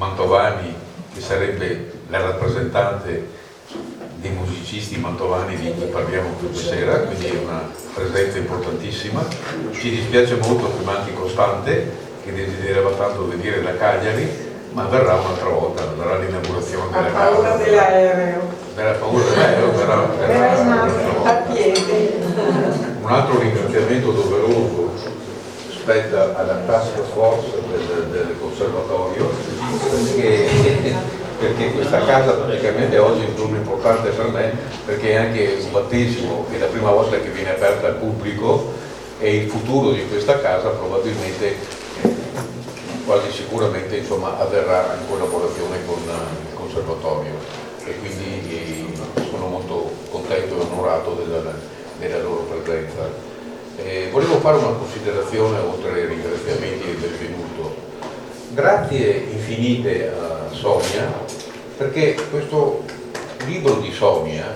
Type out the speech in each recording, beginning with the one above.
Mantovani, che sarebbe la rappresentante dei musicisti mantovani di cui parliamo questa sera, quindi è una presenza importantissima. Ci dispiace molto che manchi Costante, che desiderava tanto venire da Cagliari, ma verrà un'altra volta, verrà l'inaugurazione della casa. Ha paura dell'aereo. Verrà paura dell'aereo, verrà a piedi. un altro ringraziamento doveroso spetta alla task force del conservatorio, perché questa casa praticamente oggi è un giorno importante per me, perché è anche un battesimo, è la prima volta che viene aperta al pubblico e il futuro di questa casa probabilmente, quasi sicuramente, insomma, avverrà in collaborazione con il conservatorio, e quindi sono molto contento e onorato della loro presenza. Volevo fare una considerazione oltre ai ringraziamenti e il benvenuto. Grazie infinite a Sonia, perché questo libro di Sonia,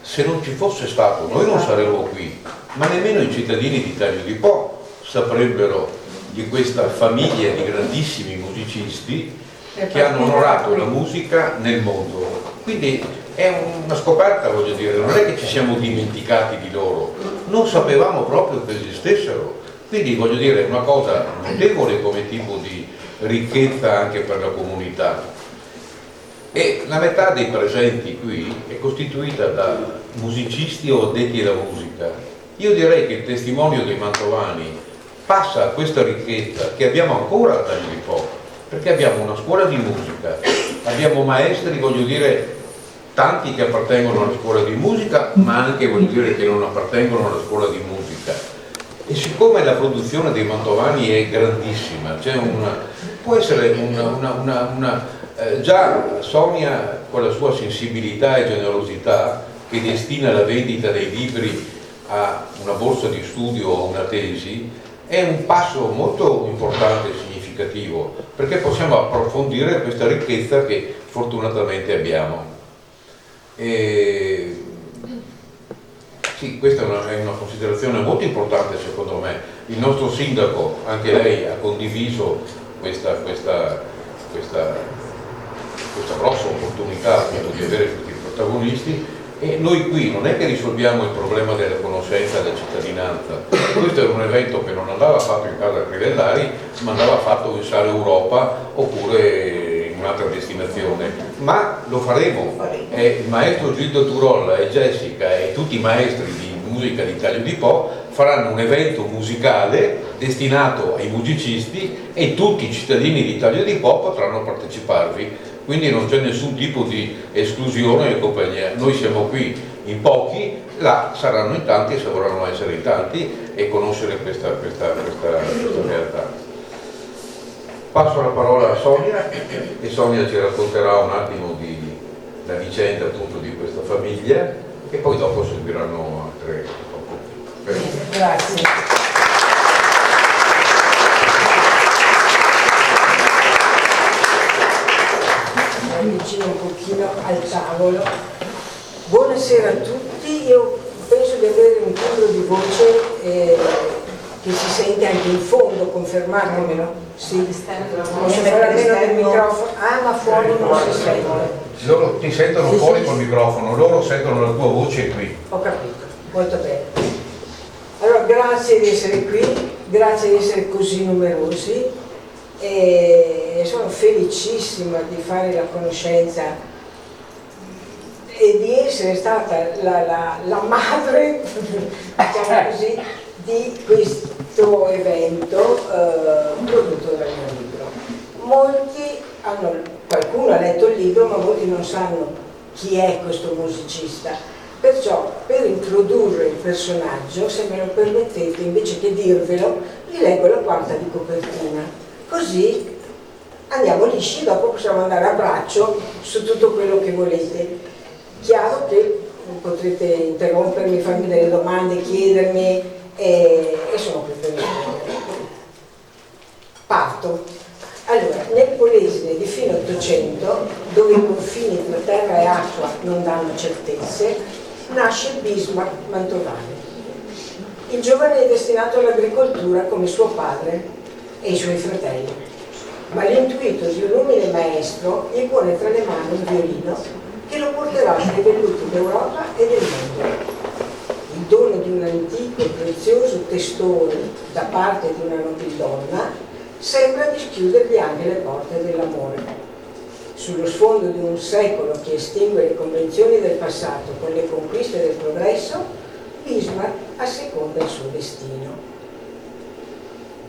se non ci fosse stato, noi non saremmo qui, ma nemmeno i cittadini di Taglio di Po saprebbero di questa famiglia di grandissimi musicisti che hanno onorato la musica nel mondo. Quindi è una scoperta, voglio dire, non è che ci siamo dimenticati di loro, non sapevamo proprio che esistessero. Quindi, voglio dire, è una cosa notevole come tipo di ricchezza anche per la comunità. E la metà dei presenti qui è costituita da musicisti o addetti alla musica. Io direi che il testimonio dei mantovani passa a questa ricchezza che abbiamo ancora a Taglio di Po, perché abbiamo una scuola di musica, abbiamo maestri, voglio dire, tanti che appartengono alla scuola di musica, ma anche, voglio dire, che non appartengono alla scuola di musica. E siccome la produzione dei mantovani è grandissima, c'è può essere già Sonia, con la sua sensibilità e generosità, che destina la vendita dei libri a una borsa di studio o una tesi, è un passo molto importante e significativo, perché possiamo approfondire questa ricchezza che fortunatamente abbiamo. Sì, questa è una considerazione molto importante secondo me. Il nostro sindaco, anche lei, ha condiviso questa grossa opportunità appunto di avere questi protagonisti, e noi qui non è che risolviamo il problema della conoscenza della cittadinanza. Questo era un evento che non andava fatto in casa Crivellari, ma andava fatto in Sala Europa oppure in un'altra destinazione, ma lo faremo. Il maestro Gildo Turolla e Jessica e tutti i maestri di musica di Taglio di Po faranno un evento musicale destinato ai musicisti e tutti i cittadini di Taglio di Po potranno parteciparvi, quindi non c'è nessun tipo di esclusione e compagnia. Noi siamo qui in pochi, là saranno in tanti e se vorranno essere in tanti e conoscere questa realtà. Passo la parola a Sonia e Sonia ci racconterà un attimo la vicenda appunto di questa famiglia e poi dopo seguiranno altre. Grazie. Mi avvicino un pochino al tavolo. Buonasera a tutti, io penso di avere un timbro di voce che si sente anche in fondo, confermatemelo. Sì, posso fare almeno il microfono. Ah, ma fuori non si sente. Loro ti sentono fuori col microfono, loro sentono la tua voce qui. Ho capito, molto bene. Allora, grazie di essere qui, grazie di essere così numerosi e sono felicissima di fare la conoscenza e di essere stata la madre, diciamo così, di questo evento prodotto dal mio libro. Qualcuno ha letto il libro, ma molti non sanno chi è questo musicista. Perciò, per introdurre il personaggio, se me lo permettete, invece che dirvelo, vi leggo la quarta di copertina. Così andiamo lisci, dopo possiamo andare a braccio su tutto quello che volete. Chiaro che potrete interrompermi, farmi delle domande, chiedermi, e sono qui per rispondere. Parto. Allora, nel Polesine di fine Ottocento, dove i confini tra terra e acqua non danno certezze, nasce Bismarck Mantovani. Il giovane è destinato all'agricoltura come suo padre e i suoi fratelli. ma l'intuito di un umile maestro gli pone tra le mani un violino che lo porterà nei velluti d'Europa e del mondo. Il dono di un antico e prezioso testone da parte di una nobildonna sembra dischiudergli anche le porte dell'amore. Sullo sfondo di un secolo che estingue le convenzioni del passato con le conquiste del progresso, Bismarck asseconda il suo destino.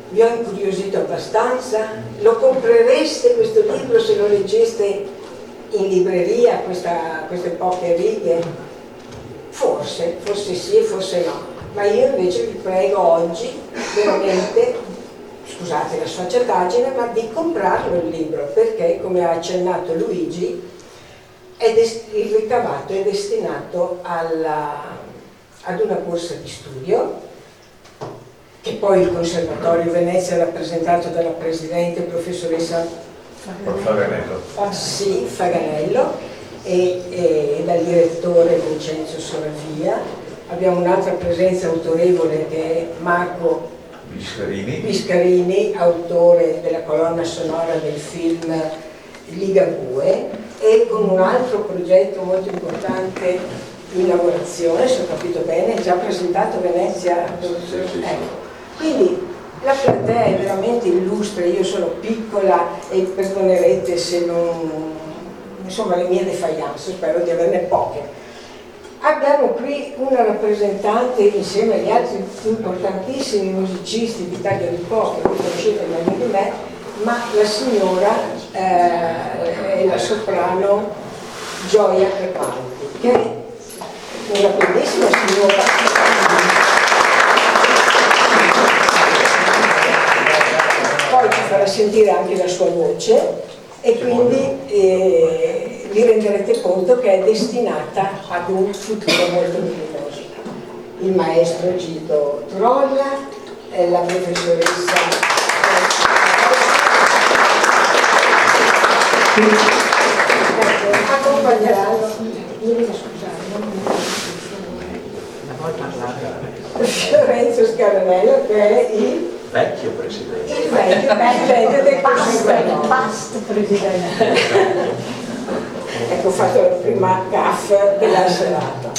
Vi ho incuriosito abbastanza? Lo comprereste questo libro se lo leggeste in libreria, queste poche righe? Forse sì e forse no, ma io invece vi prego oggi veramente, scusate la sfacciataggine, ma di comprarlo il libro, perché come ha accennato Luigi il ricavato è destinato ad una borsa di studio che poi il Conservatorio Venezia, rappresentato dalla presidente professoressa Faganello e dal direttore Vincenzo Soravia. Abbiamo un'altra presenza autorevole che è Marco Biscarini, autore della colonna sonora del film Ligabue, e con un altro progetto molto importante in lavorazione, se ho capito bene, già presentato a Venezia. Ecco. Quindi la platea è veramente illustre, io sono piccola e perdonerete se non, insomma, le mie defiance, spero di averne poche. Abbiamo qui una rappresentante insieme agli altri importantissimi musicisti di taglia di poco, che voi conoscete meglio di me, ma la signora è la soprano Gioia Crepaldi, che è una bellissima signora. Poi ci farà sentire anche la sua voce e quindi vi renderete conto che è destinata ad un futuro molto luminoso. Il maestro Gildo Trolla, la professoressa accompagneranno, Lorenzo Scaranello, che è il vecchio presidente. Il vecchio del Consiglio. Past presidente. Ecco, ho fatto la prima gaffa della serata.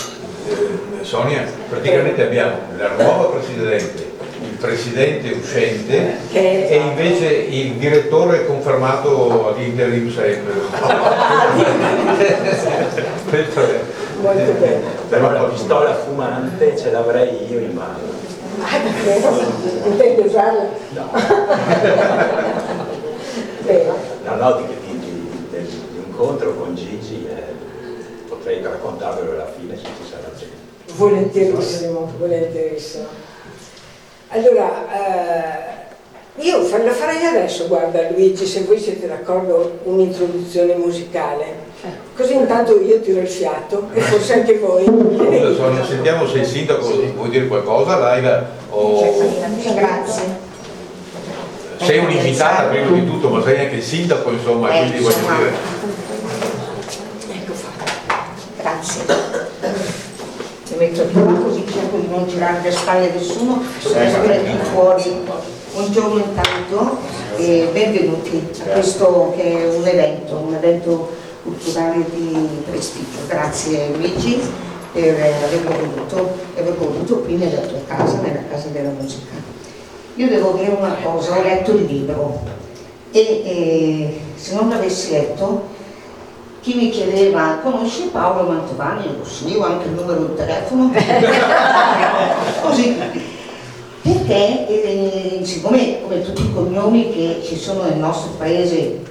Sonia, praticamente abbiamo la nuova presidente, il presidente uscente e invece il direttore confermato ad interim sempre. Molto bene. Però la pistola fumante ce l'avrei io in mano. Intendi usarla? No. Bene. No, dell'incontro con Gigi potrei raccontarvelo alla fine se ci sarà tempo. Volentierissimo, volentierissimo. Allora, io lo farei adesso, guarda Luigi, se voi siete d'accordo, un'introduzione musicale. Così intanto io tiro il fiato e forse anche voi. Scusa Sonia, sentiamo se il sindaco vuoi dire qualcosa, Laila? Grazie. Sei un'invitata prima di tutto, ma sei anche il sindaco, insomma, quindi voglio dire. Ecco fatto. Grazie. Mi metto di qua così cerco di non girare le spalle a nessuno, sempre qui fuori. Buongiorno intanto e benvenuti a questo che è un evento culturale di prestigio. Grazie Luigi per averlo voluto qui nella tua casa, nella Casa della Musica. Io devo dire una cosa, ho letto il libro e se non l'avessi letto, chi mi chiedeva conosci Paolo Mantovani? Io sì, ho anche il numero di telefono. Così. Perché siccome come tutti i cognomi che ci sono nel nostro paese,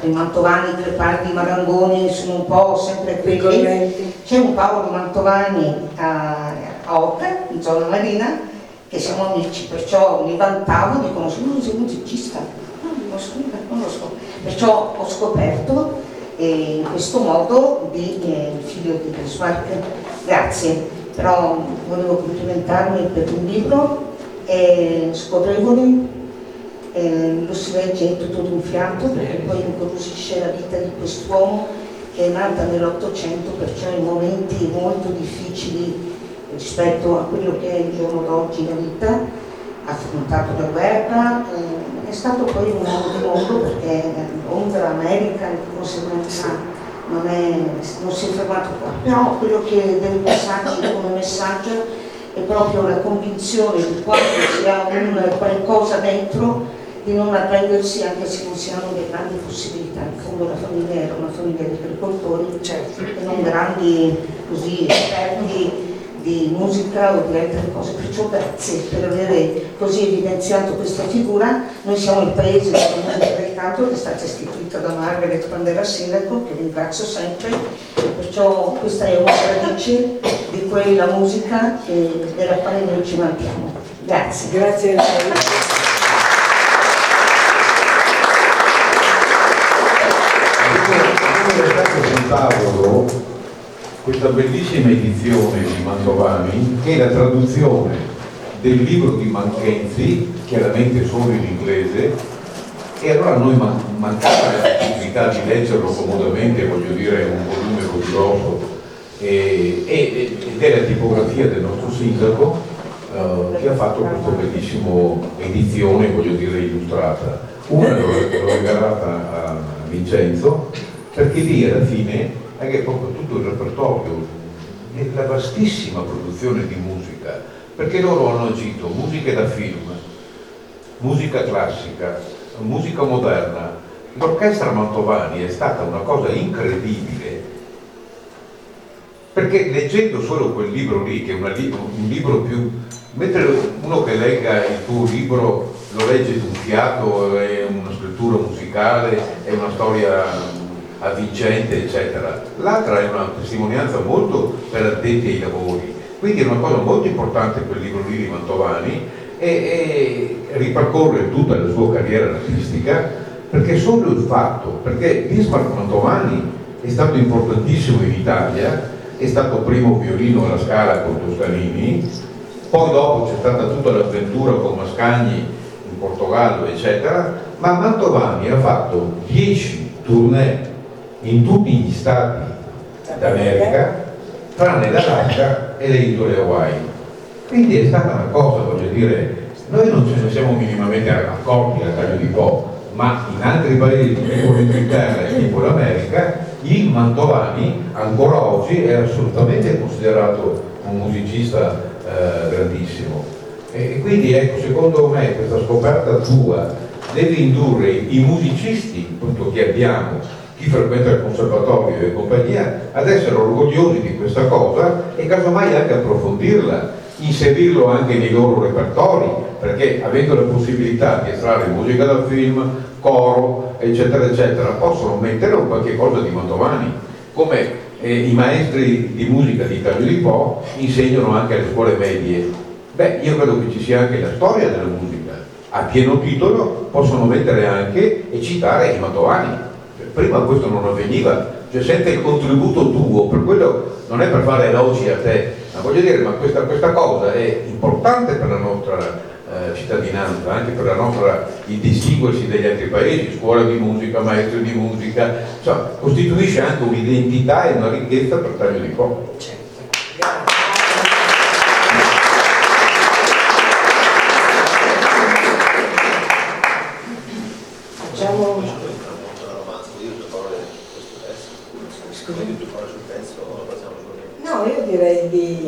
i Mantovani, Crepaldi, Marangoni, sono un po' sempre quelli, c'è un Paolo Mantovani a Oca, in zona marina, che siamo amici, perciò mi vantavo di conoscere, non sei musicista, non lo so, perciò ho scoperto in questo modo il figlio di Bismarck. Grazie, però volevo complimentarmi per un libro, è scorrevole, lo si legge tutto d'un fiato perché poi incuriosisce la vita di quest'uomo che è nata nell'Ottocento, perciò in momenti molto difficili rispetto a quello che è il giorno d'oggi la vita, ha affrontato la guerra, è stato poi un uomo di mondo perché Londra, America, non si è fermato qua, però quello che dei messaggi come messaggio è proprio la convinzione di quando si ha qualcosa dentro di non arrendersi anche se non si hanno le grandi possibilità. In fondo la famiglia era una famiglia di agricoltori, certo, e non grandi così esperti di musica o di altre cose, perciò grazie per aver così evidenziato questa figura. Noi siamo il paese della musica del canto che è stata istituita da Margaret quando era sindaco, che ringrazio sempre, perciò questa è una radice di quella musica della quale noi ci manchiamo. Grazie. Grazie a lei. Sul tavolo questa bellissima edizione di Mantovani, che è la traduzione del libro di Manchenzi, chiaramente solo in inglese, e allora a noi mancava la possibilità di leggerlo comodamente, voglio dire, un volume così grosso, ed è la tipografia del nostro sindaco che ha fatto questa bellissima edizione, voglio dire, illustrata. Una l'ho regalata a Vincenzo, perché lì alla fine è proprio tutto il repertorio, la vastissima produzione di musica, perché loro hanno agito musiche da film, musica classica, musica moderna. L'orchestra Mantovani è stata una cosa incredibile, perché leggendo solo quel libro lì, che è un libro più... mentre uno che legga il tuo libro lo legge d'un fiato, è una scrittura musicale, è una storia avvincente, eccetera. L'altra è una testimonianza molto per addetti ai lavori, quindi è una cosa molto importante quel libro lì di Mantovani, e ripercorre tutta la sua carriera artistica, perché solo il fatto, perché Bismarck Mantovani è stato importantissimo in Italia, è stato primo violino alla Scala con Toscanini, poi dopo c'è stata tutta l'avventura con Mascagni in Portogallo, eccetera, ma Mantovani ha fatto 10 tournée in tutti gli stati d'America, tranne l'Alaska e le isole Hawaii. Quindi è stata una cosa, voglio dire, noi non ce ne siamo minimamente accorti al taglio di Po, ma in altri paesi, tipo l'Inghilterra e tipo l'America, il Mantovani ancora oggi è assolutamente considerato un musicista grandissimo. E quindi ecco, secondo me questa scoperta tua deve indurre i musicisti, appunto, che abbiamo, chi frequenta il conservatorio e compagnia, ad essere orgogliosi di questa cosa e casomai anche approfondirla, inserirlo anche nei loro repertori, perché avendo la possibilità di estrarre musica dal film, coro, eccetera, eccetera, possono mettere un qualche cosa di Mantovani, come i maestri di musica di Taglio di Po insegnano anche alle scuole medie. Beh, io credo che ci sia anche la storia della musica. A pieno titolo possono mettere anche e citare i Mantovani. Prima questo non avveniva, cioè sente il contributo tuo, per quello non è per fare elogi a te, ma voglio dire, ma questa cosa è importante per la nostra cittadinanza, anche per la nostra, il distinguersi dagli altri paesi, scuola di musica, maestri di musica, insomma, costituisce anche un'identità e una ricchezza per Taglio di Po. Facciamo... No, io direi di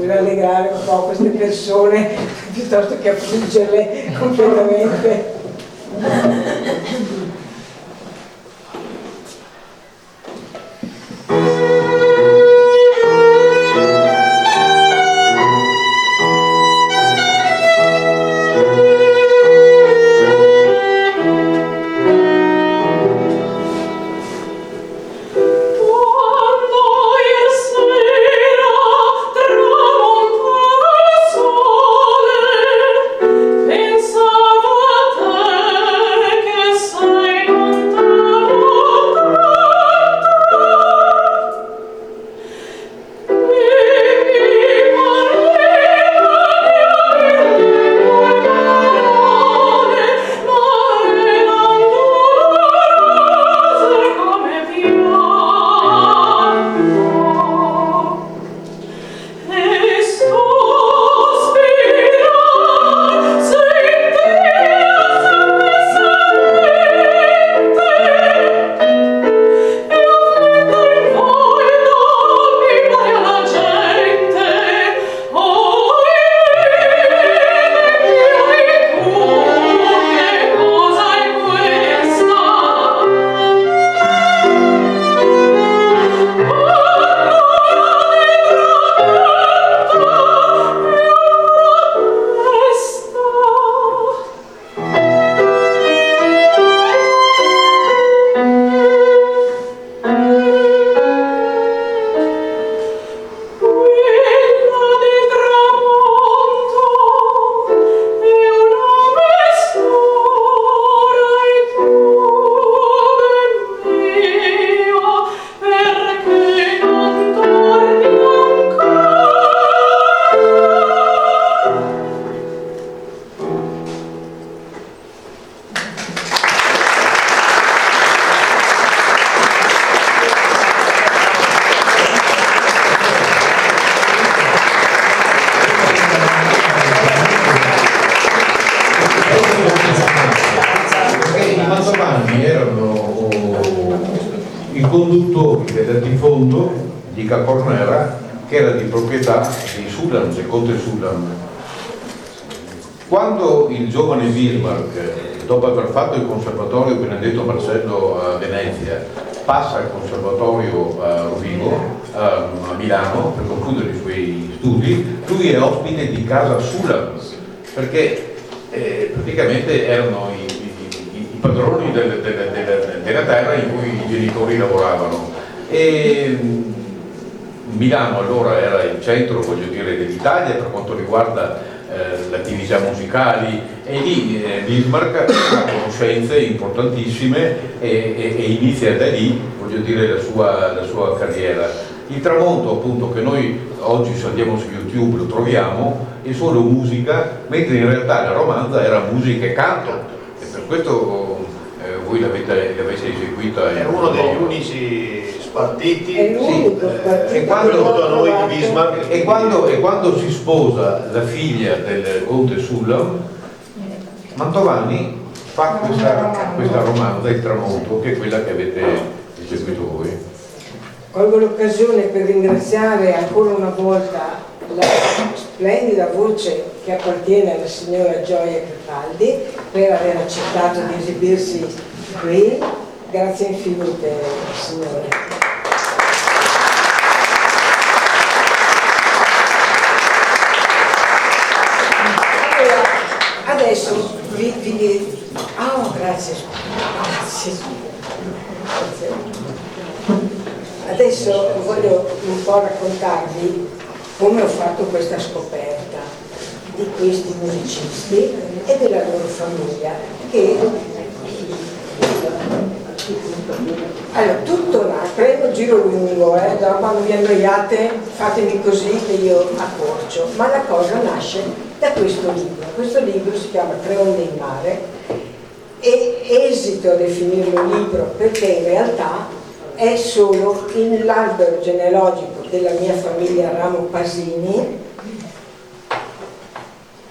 rallegrare un po' queste persone piuttosto che affliggerle completamente. Pensavo a te che sei conduttori del latifondo di Capornera, che era di proprietà di Sudan, del conte Sudan. Quando il giovane Bismarck, dopo aver fatto il conservatorio Benedetto Marcello a Venezia, passa al conservatorio a Rovigo, a Milano, per concludere i suoi studi, lui è ospite di casa Sulan, perché praticamente erano i padroni della terra in cui i genitori lavoravano. E Milano allora era il centro, voglio dire, dell'Italia per quanto riguarda le attività musicali, e lì Bismarck ha conoscenze importantissime e inizia da lì, voglio dire, la sua carriera. Il tramonto, appunto, che noi oggi se andiamo su YouTube lo troviamo, è solo musica, mentre in realtà la romanza era musica e canto, e per questo voi l'avete eseguita. È uno degli unici spartiti e quando si sposa la figlia del conte Sullam, Mantovani fa questa romanza, Il tramonto, che è quella che avete eseguito voi. Colgo l'occasione per ringraziare ancora una volta la splendida voce che appartiene alla signora Gioia Crepaldi per aver accettato di esibirsi qui. Grazie infinite, signore. Allora, adesso grazie. Adesso voglio un po' raccontarvi come ho fatto questa scoperta di questi musicisti e della loro famiglia, che allora tutto prendo giro lungo, quando vi annoiate fatemi così che io accorcio, ma la cosa nasce da questo libro si chiama Tre onde in mare, e esito a definirlo libro perché in realtà è solo l'albero genealogico della mia famiglia Ramo Pasini,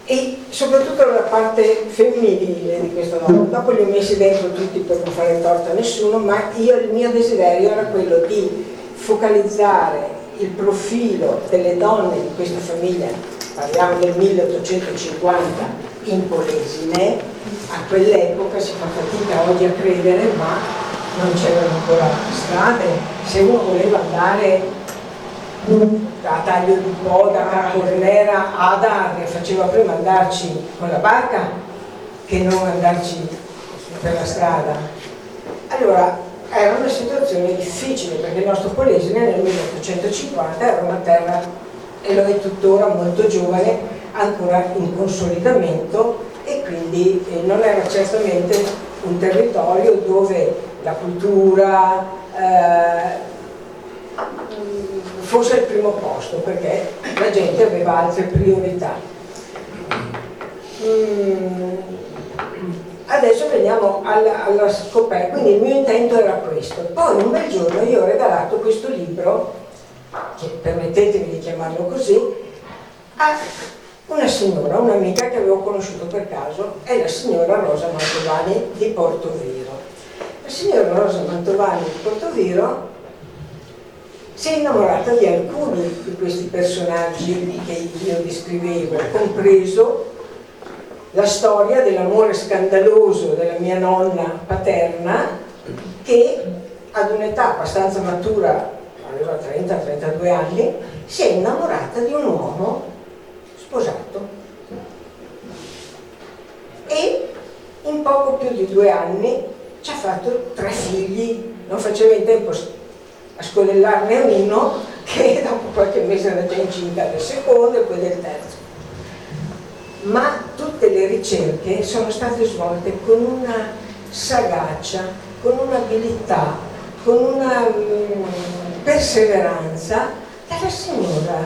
e soprattutto la parte femminile di questa donna. Dopo li ho messi dentro tutti per non fare torto a nessuno, ma il mio desiderio era quello di focalizzare il profilo delle donne di questa famiglia, parliamo del 1850 in Polesine. A quell'epoca, si fa fatica oggi a credere, ma non c'erano ancora strade. Se uno voleva andare da Taglio di Po, da Capornera ad Arria, faceva prima andarci con la barca che non andarci per la strada. Allora era una situazione difficile, perché il nostro Polesine nel 1850 era una terra, e lo è tuttora, molto giovane, ancora in consolidamento, e quindi non era certamente un territorio dove la cultura fosse al primo posto, perché la gente aveva altre priorità. Adesso veniamo alla scoperta, quindi il mio intento era questo. Poi un bel giorno io ho regalato questo libro, che permettetemi di chiamarlo così, a una signora, un'amica che avevo conosciuto per caso, è la signora Rosa Mantovani di Portoviro. La signora Rosa Mantovani di Portoviro si è innamorata di alcuni di questi personaggi che io descrivevo, compreso la storia dell'amore scandaloso della mia nonna paterna, che ad un'età abbastanza matura, aveva 30-32 anni, si è innamorata di un uomo sposato, e in poco più di 2 anni ci ha fatto 3 figli. Non faceva in tempo a scodellarne uno, che dopo qualche mese era già incinta del secondo e poi del terzo. Ma tutte le ricerche sono state svolte con una sagacia, con un'abilità, con una perseveranza dalla signora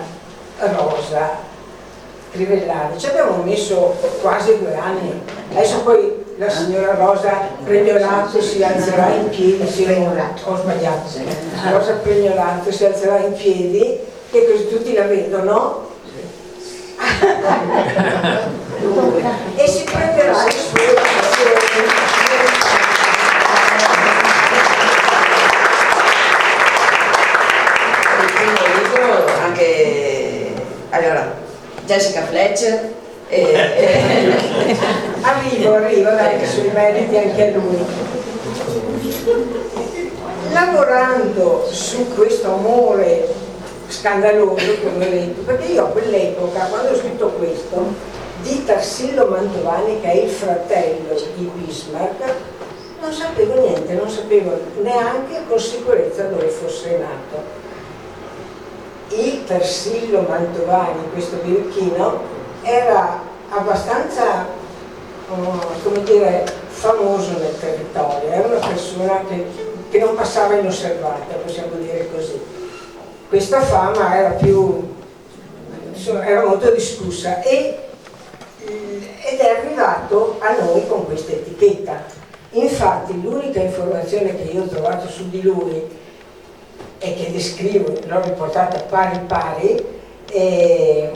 Rosa Crivellari. Ci abbiamo messo quasi 2 anni. Adesso poi la signora Rosa Pregnolato si alzerà in piedi, ho sbagliato, Rosa Pregnolato si alzerà in piedi, che così tutti la vedono, e si prenderà il suo. Jessica Fletcher. Arrivo, dai, che sui meriti anche a lui. Lavorando su questo amore scandaloso, come ho detto, perché io a quell'epoca, quando ho scritto questo, di Tarsillo Mantovani, che è il fratello di Bismarck, non sapevo niente, non sapevo neanche con sicurezza dove fosse nato. Il Tarsillo Mantovani, questo birichino, era abbastanza, come dire, famoso nel territorio, era una persona che non passava inosservata, possiamo dire così. Questa fama era era molto discussa ed è arrivato a noi con questa etichetta. Infatti l'unica informazione che io ho trovato su di lui e che descrivo, l'ho riportata pari pari, è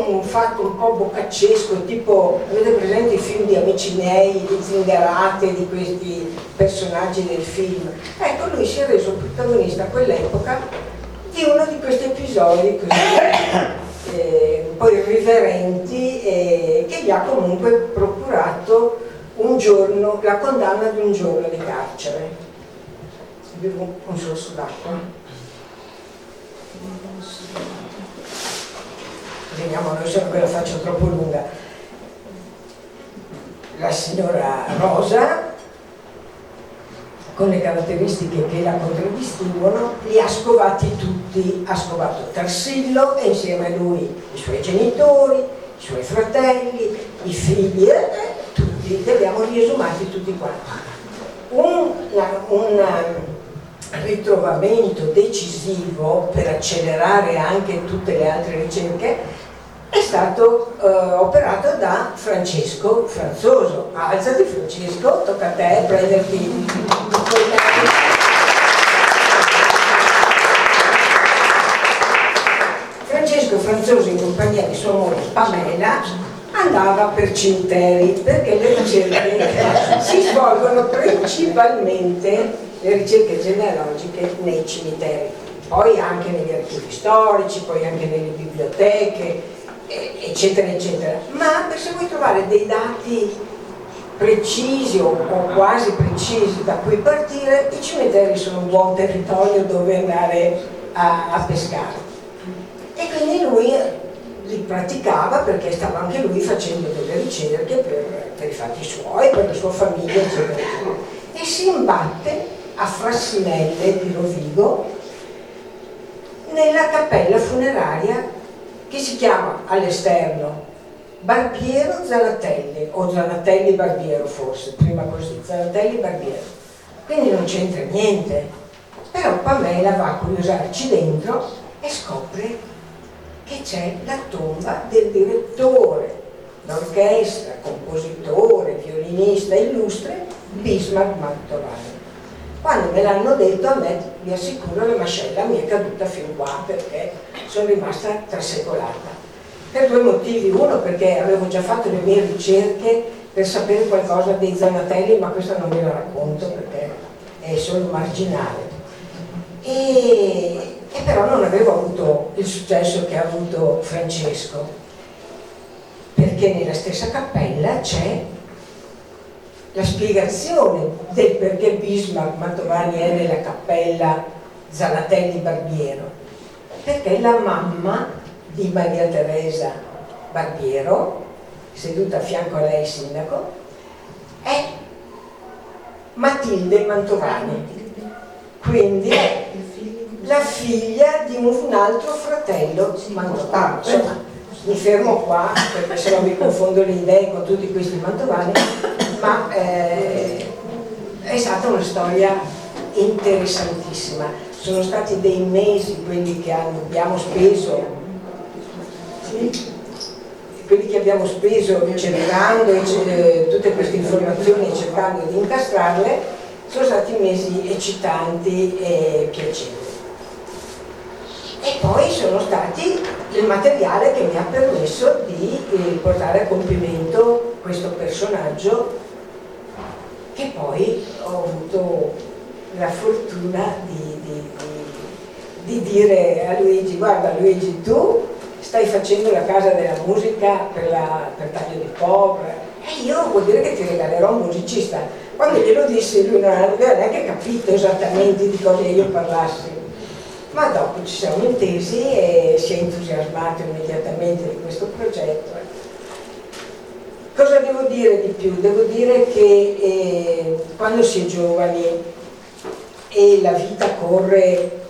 un fatto un po' boccaccesco, tipo, avete presente i film di Amici miei, di Zingarate, di questi personaggi del film? Ecco, lui si è reso protagonista a quell'epoca di uno di questi episodi così un po' irriverenti che gli ha comunque procurato la condanna di un giorno di carcere. Bevo un sorso d'acqua. Vediamo, noi se non ve la faccio troppo lunga. La signora Rosa, con le caratteristiche che la contraddistinguono, li ha scovati tutti. Ha scovato Tarsillo e insieme a lui i suoi genitori, i suoi fratelli, i figli, tutti, li abbiamo riesumati tutti quanti. Un ritrovamento decisivo per accelerare anche tutte le altre ricerche è stato operato da Francesco Franzoso. Alzati Francesco, tocca a te prenderti. Francesco Franzoso, in compagnia di sua moglie Pamela, andava per cimiteri, perché le ricerche si svolgono principalmente, le ricerche genealogiche, nei cimiteri, poi anche negli archivi storici, poi anche nelle biblioteche, eccetera eccetera. Ma se vuoi trovare dei dati precisi o quasi precisi da cui partire, i cimiteri sono un buon territorio dove andare a pescare. E quindi lui li praticava perché stava anche lui facendo delle ricerche per i fatti suoi, per la sua famiglia, eccetera eccetera. E si imbatte a Frassinelle di Rovigo nella cappella funeraria che si chiama all'esterno Barbiero Zanatelli, o Zanatelli Barbiero forse, prima così, Zanatelli Barbiero. Quindi non c'entra niente. Però Pamela va a curiosarci dentro e scopre che c'è la tomba del direttore d'orchestra, compositore, violinista illustre Bismarck Mantovani. Quando me l'hanno detto, a me, vi assicuro, la mascella mi è caduta fin qua, perché sono rimasta trasecolata. Per due motivi: uno, perché avevo già fatto le mie ricerche per sapere qualcosa dei Zanatelli, ma questa non ve la racconto perché è solo marginale. E però non avevo avuto il successo che ha avuto Francesco, perché nella stessa cappella c'è la spiegazione del perché Bismarck Mantovani è nella cappella Zanatelli Barbiero, perché la mamma di Maria Teresa Barbiero, seduta a fianco a lei sindaco, è Matilde Mantovani, quindi è la figlia di un altro fratello Mantovani. Insomma, mi fermo qua perché se no mi confondo le idee con tutti questi Mantovani, ma è stata una storia interessantissima. Sono stati dei mesi quelli che abbiamo speso, cercando tutte queste informazioni e cercando di incastrarle. Sono stati mesi eccitanti e piacevoli. E poi sono stati il materiale che mi ha permesso di portare a compimento questo personaggio, che poi ho avuto la fortuna di dire a Luigi: guarda Luigi, tu stai facendo la casa della musica per Taglio di Povera, e io vuol dire che ti regalerò un musicista. Quando glielo dissi lui non aveva neanche capito esattamente di cosa io parlassi, ma dopo ci siamo intesi e si è entusiasmato immediatamente di questo progetto. Cosa devo dire di più? Devo dire che quando si è giovani e la vita corre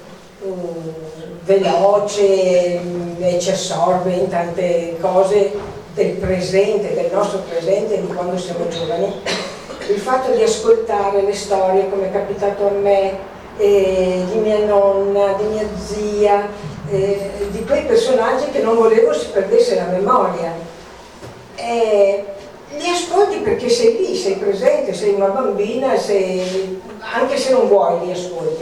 veloce e ci assorbe in tante cose del presente, del nostro presente, di quando siamo giovani, il fatto di ascoltare le storie come è capitato a me, di mia nonna, di mia zia, di quei personaggi che non volevo si perdesse la memoria. Li ascolti perché sei lì, sei presente, sei una bambina, anche se non vuoi li ascolti,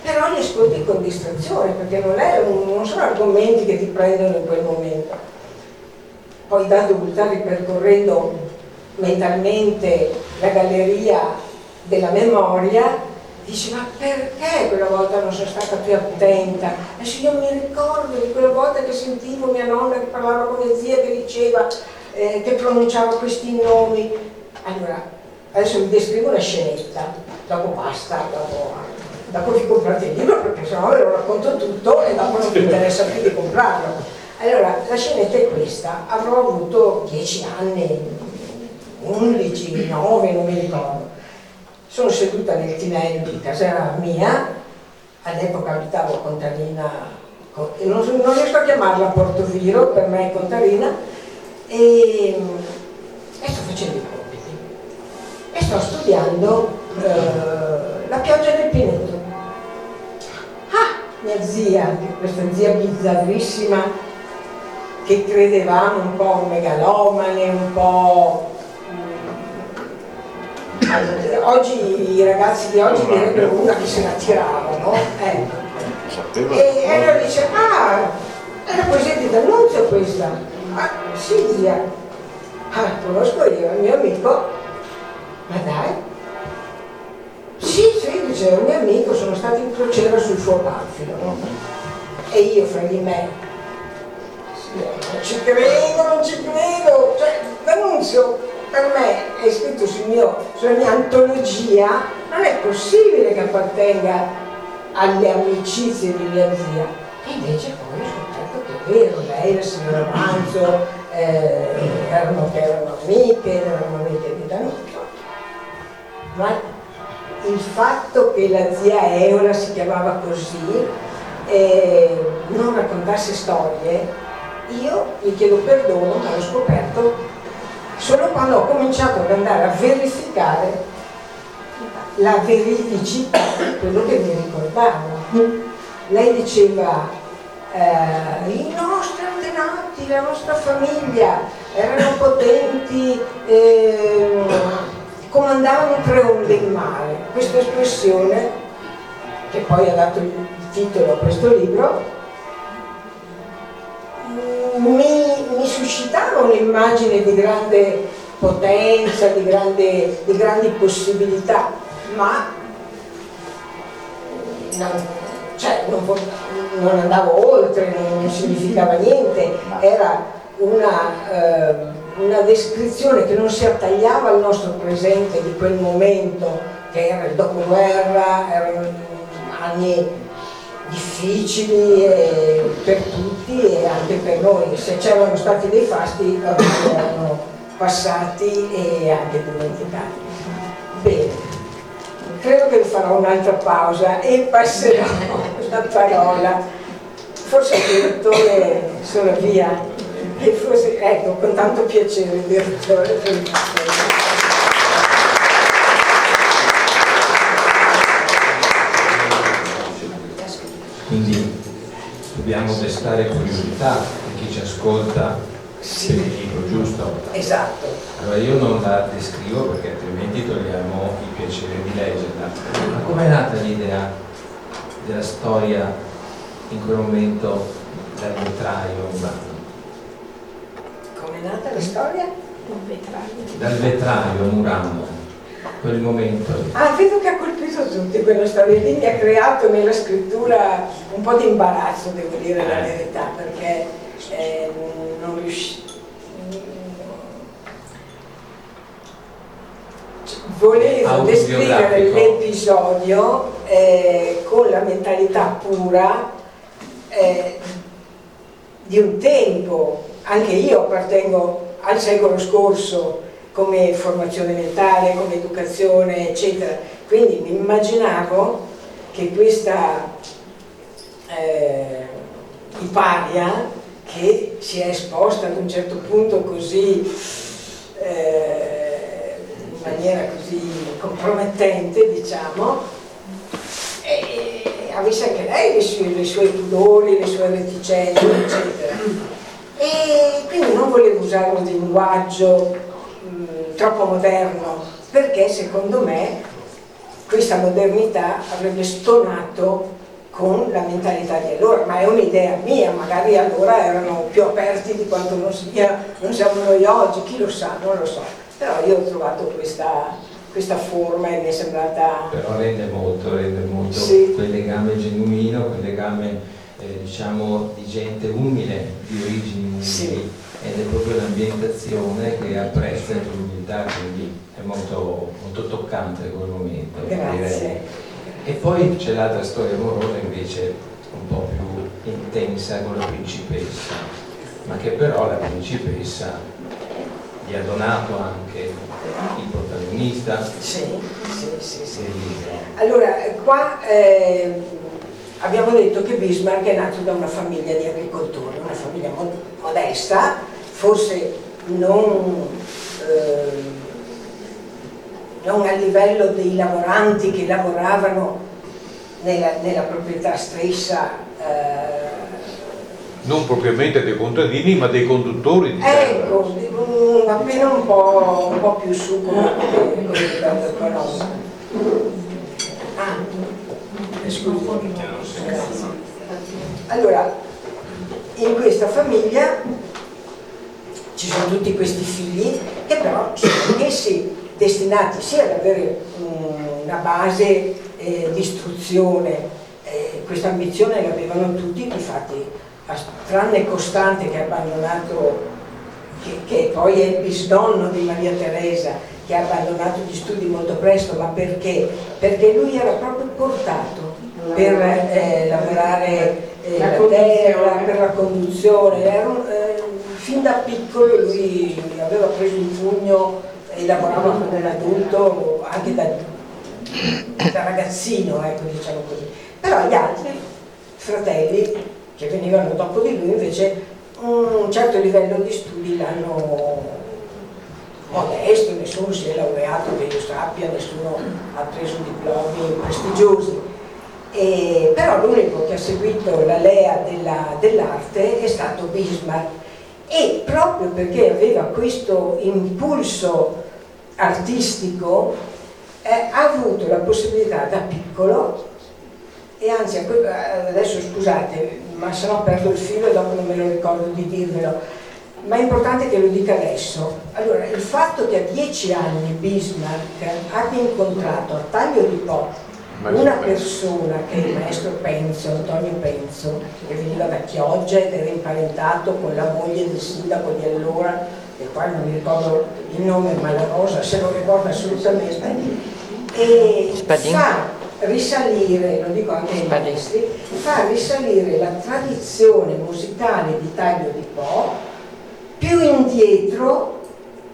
però li ascolti con distrazione, perché non sono argomenti che ti prendono in quel momento. Poi da adulta, ripercorrendo mentalmente la galleria della memoria, dici: ma perché quella volta non sono stata più attenta? Adesso io mi ricordo di quella volta che sentivo mia nonna che parlava con mia zia, che diceva, che pronunciava questi nomi. Allora, adesso vi descrivo una scenetta, dopo basta, dopo vi comprate il libro, perché sennò ve lo racconto tutto e dopo non vi interessa più di comprarlo. Allora, la scenetta è questa: avrò avuto 10 anni, 11, 9, non mi ricordo. Sono seduta nel tinello di casa mia, all'epoca abitavo a Contarina, non riesco a chiamarla Portoviro, per me è Contarina, e sto facendo i compiti e sto studiando La pioggia del Pineto. Mia zia, questa zia bizzarrissima, che credevamo un po' megalomane, un po'... Oggi i ragazzi di oggi direbbero una che se la tiravano, e allora dice: è la poesia di D'Annunzio questa. Sì, zia. Conosco io, il mio amico. Ma dai? Sì, dice, è un mio amico, sono stato in crociera sul suo panfilo, no? E io fra di me: non ci credo, cioè D'Annunzio per me è scritto sulla mia antologia, non è possibile che appartenga alle amicizie di mia zia. E invece poi ho scoperto che è vero, lei e la signora Manzo erano amiche di D'Annunzio. Ma il fatto che la zia Eola si chiamava così, non raccontasse storie, io gli chiedo perdono, ma l'ho scoperto solo quando ho cominciato ad andare a verificare la veridicità di quello che mi ricordavo. Lei diceva: i nostri antenati, la nostra famiglia erano potenti, comandavano 3 onde in mare. Questa espressione, che poi ha dato il titolo a questo libro, mi suscitava un'immagine di grande potenza, di grandi possibilità, ma non andavo oltre, non significava niente, era una descrizione che non si attagliava al nostro presente di quel momento, che era il dopoguerra, erano anni difficili per tutti e anche per noi. Se c'erano stati dei fasti, erano passati e anche dimenticati. Bene, credo che farò un'altra pausa e passerò la parola forse al direttore Solavia, e forse, ecco, con tanto piacere il direttore. Quindi dobbiamo destare curiosità di chi ci ascolta per il libro, giusto? Esatto. Allora io non la descrivo perché altrimenti togliamo il piacere di leggerla. Ma com'è nata l'idea della storia in quel momento dal vetraio umano? Com'è nata la storia? Dal vetraio Murano. Quel momento. Vedo che ha colpito tutti quella storia lì, mi ha creato nella scrittura un po' di imbarazzo, devo dire la verità, perché non volevo descrivere l'episodio con la mentalità pura di un tempo. Anche io appartengo al secolo scorso come formazione mentale, come educazione, eccetera. Quindi mi immaginavo che questa Iparia, che si è esposta ad un certo punto così in maniera così compromettente, diciamo, e avesse anche lei i suoi pudori, le sue reticenze, eccetera. E quindi non volevo usare un linguaggio troppo moderno, perché secondo me questa modernità avrebbe stonato con la mentalità di allora, ma è un'idea mia, magari allora erano più aperti di quanto non siamo noi oggi, chi lo sa, non lo so, però io ho trovato questa forma e mi è sembrata... Però rende molto sì, quel legame genuino, quel legame diciamo di gente umile, di origini umili, sì, ed è proprio l'ambientazione che apprezza l'umiltà, quindi è molto, molto toccante quel momento. grazie. Direi. E poi c'è l'altra storia amorosa invece un po' più intensa con la principessa, ma che però la principessa gli ha donato anche il protagonista. Sì, sì, sì, sì. Del libro. Allora, qua abbiamo detto che Bismarck è nato da una famiglia di agricoltori, una famiglia modesta, forse non a livello dei lavoranti che lavoravano nella proprietà stessa, Non propriamente dei contadini, ma dei conduttori di terra. ecco, appena un po' più su come livello economico. Scusi. Grazie. Allora, in questa famiglia ci sono tutti questi figli che però sono anch'essi destinati sia ad avere una base di istruzione, questa ambizione l'avevano tutti, infatti tranne Costante che ha abbandonato, che poi è il bisnonno di Maria Teresa, che ha abbandonato gli studi molto presto, ma perché? Perché lui era proprio portato per lavorare la terra, per la conduzione, fin da piccolo lui aveva preso in pugno e lavorava come un adulto anche da ragazzino, ecco, diciamo così. Però gli altri fratelli che venivano dopo di lui invece un certo livello di studi l'hanno modesto, nessuno si è laureato che io sappia, nessuno ha preso diplomi prestigiosi, però l'unico che ha seguito la lea dell'arte è stato Bismarck, e proprio perché aveva questo impulso artistico ha avuto la possibilità da piccolo, e anzi adesso scusate ma se no perdo il filo e dopo non me lo ricordo di dirvelo, ma è importante che lo dica adesso. Allora, il fatto che a 10 anni Bismarck abbia incontrato a Taglio di Po una persona che è il maestro Penzo, Antonio Penzo, che veniva da Chioggia ed era imparentato con la moglie del sindaco di allora, del quale non mi ricordo il nome, ma la Rosa se lo ricorda assolutamente, e fa risalire, lo dico anche ai maestri, fa risalire la tradizione musicale di Taglio di Po più indietro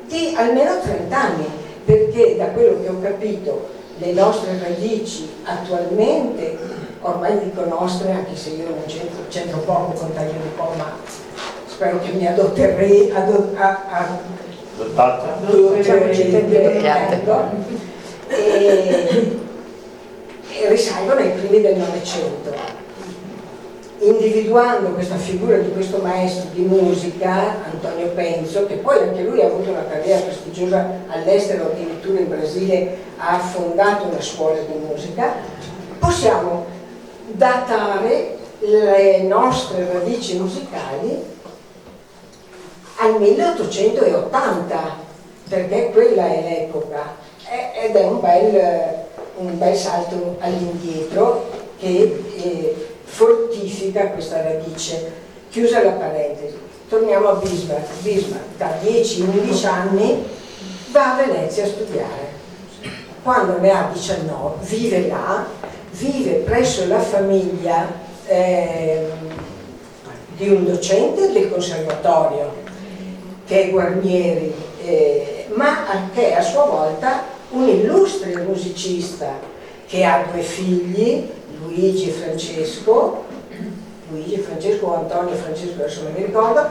di almeno 30 anni, perché da quello che ho capito le nostre radici attualmente, ormai dico nostre anche se io non c'entro poco con Taglio di Po, ma spero che mi adotterei e risalgono ai primi del Novecento, individuando questa figura di questo maestro di musica, Antonio Penzo, che poi anche lui ha avuto una carriera prestigiosa all'estero, addirittura in Brasile ha fondato una scuola di musica. Possiamo datare le nostre radici musicali al 1880, perché quella è l'epoca, ed è un bel salto all'indietro che fortifica questa radice. Chiusa la parentesi. torniamo a Bismarck. Bismarck da 10-11 anni va a Venezia a studiare. Quando ne ha 19 vive là, vive presso la famiglia di un docente del conservatorio che è Guarnieri, ma che è a sua volta un illustre musicista che ha 2 figli, Luigi e Francesco o Antonio e Francesco, adesso non mi ricordo,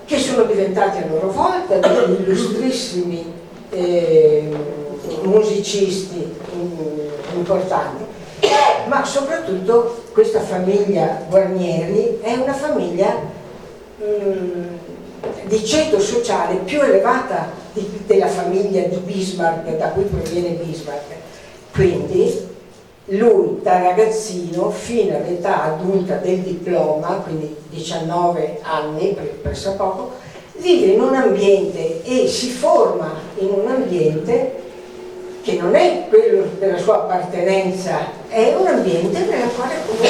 che sono diventati a loro volta degli illustrissimi musicisti importanti. Ma soprattutto questa famiglia Guarnieri è una famiglia di ceto sociale più elevata della famiglia di Bismarck, da cui proviene Bismarck. Quindi lui da ragazzino fino all'età adulta del diploma, quindi 19 anni pressappoco, vive in un ambiente e si forma in un ambiente che non è quello della sua appartenenza, è un ambiente nel quale lui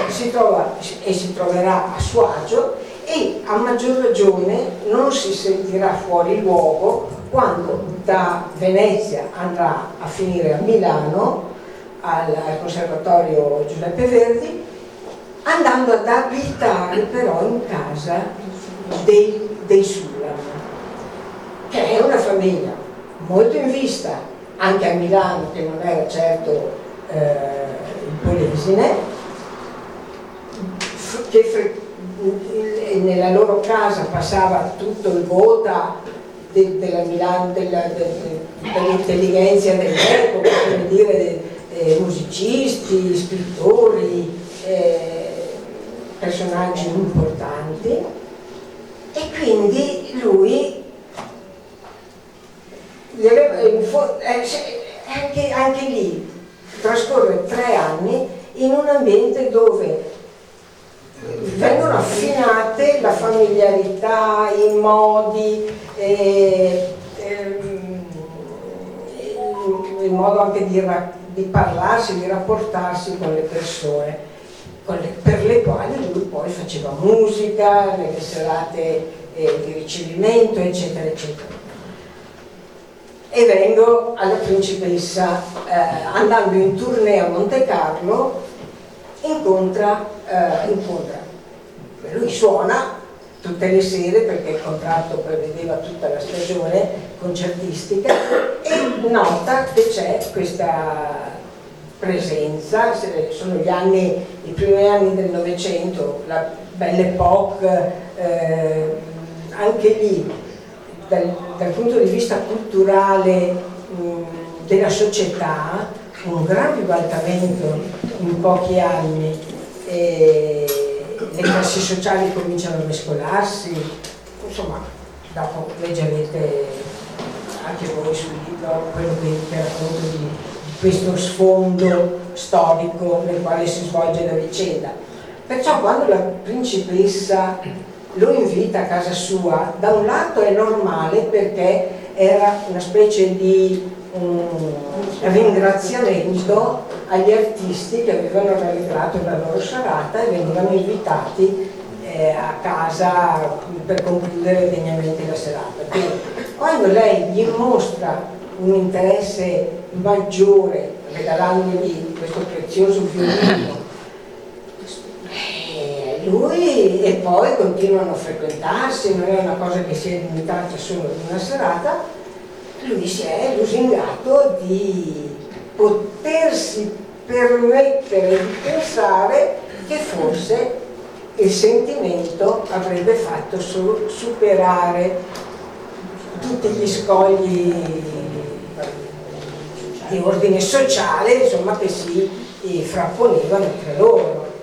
si trova e si troverà a suo agio, e a maggior ragione non si sentirà fuori luogo quando da Venezia andrà a finire a Milano al Conservatorio Giuseppe Verdi, andando ad abitare però in casa dei Sullam, che è una famiglia molto in vista anche a Milano, che non era certo il Polesine, che nella loro casa passava tutto il vota della Milano, dell'intelligenza dell'epoca, come dire, musicisti, scrittori, personaggi importanti, e quindi lui anche lì trascorre 3 anni in un ambiente dove vengono affinate la familiarità, i modi, il modo anche di parlarsi, di rapportarsi con le persone, per le quali lui poi faceva musica, nelle serate di ricevimento, eccetera, eccetera. E vengo alla Principessa, andando in tournée a Monte Carlo, incontra, lui suona tutte le sere perché il contratto prevedeva tutta la stagione concertistica, e nota che c'è questa presenza. Sono i primi anni del Novecento, la Belle Époque, anche lì dal punto di vista culturale della società un gran ribaltamento in pochi anni, le classi sociali cominciano a mescolarsi, insomma, dopo leggerete anche voi sul libro quello che racconto di questo sfondo storico nel quale si svolge la vicenda. Perciò quando la Principessa lo invita a casa sua, da un lato è normale perché era una specie di ringraziamento agli artisti che avevano realizzato la loro serata e venivano invitati a casa per concludere degnamente la serata. Quindi, quando lei gli mostra un interesse maggiore regalandogli questo prezioso violino, lui e poi continuano a frequentarsi, non è una cosa che si è limitata solo ad una serata, lui si è lusingato di potersi permettere di pensare che forse il sentimento avrebbe fatto superare tutti gli scogli di ordine sociale, insomma, che si frapponevano tra loro.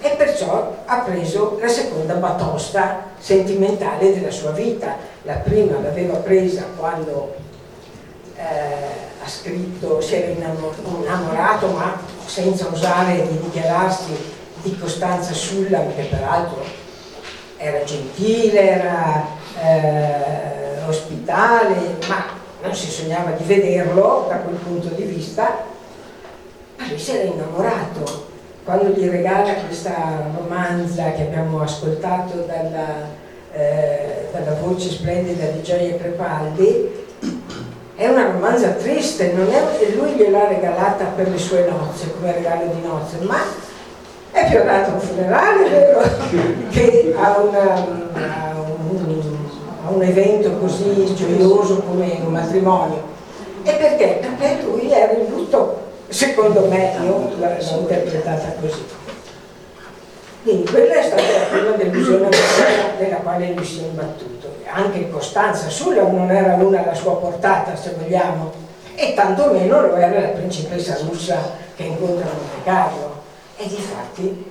E perciò ha preso la seconda batosta sentimentale della sua vita. La prima l'aveva presa quando ha scritto, si era innamorato, ma senza osare di dichiararsi, di Costanza Sullam, che peraltro era gentile, era ospitale, ma non si sognava di vederlo da quel punto di vista. Ma lui si era innamorato. Quando gli regala questa romanza che abbiamo ascoltato dalla voce splendida di Gioia Crepaldi, è una romanza triste, non è, lui gliel'ha regalata per le sue nozze, come regalo di nozze, ma è più adatto a un funerale, vero? Che a un evento così gioioso come un matrimonio. E perché? Perché lui era in lutto, secondo me, io l'ho interpretata così. Quindi quella è stata la prima delusione della quale lui si è imbattuto. Anche Costanza Sulla non era una alla sua portata, se vogliamo, e tantomeno lo era la principessa russa che incontra Monte Carlo. E difatti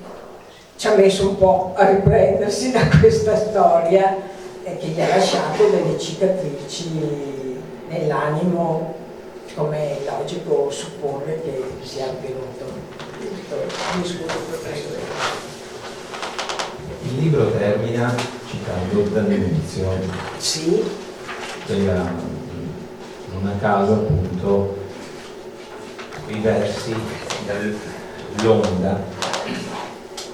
ci ha messo un po' a riprendersi da questa storia che gli ha lasciato delle cicatrici nell'animo, come è logico supporre che sia avvenuto. Il libro termina citando D'Annunzio. Sì. Non a caso appunto i versi dall'onda,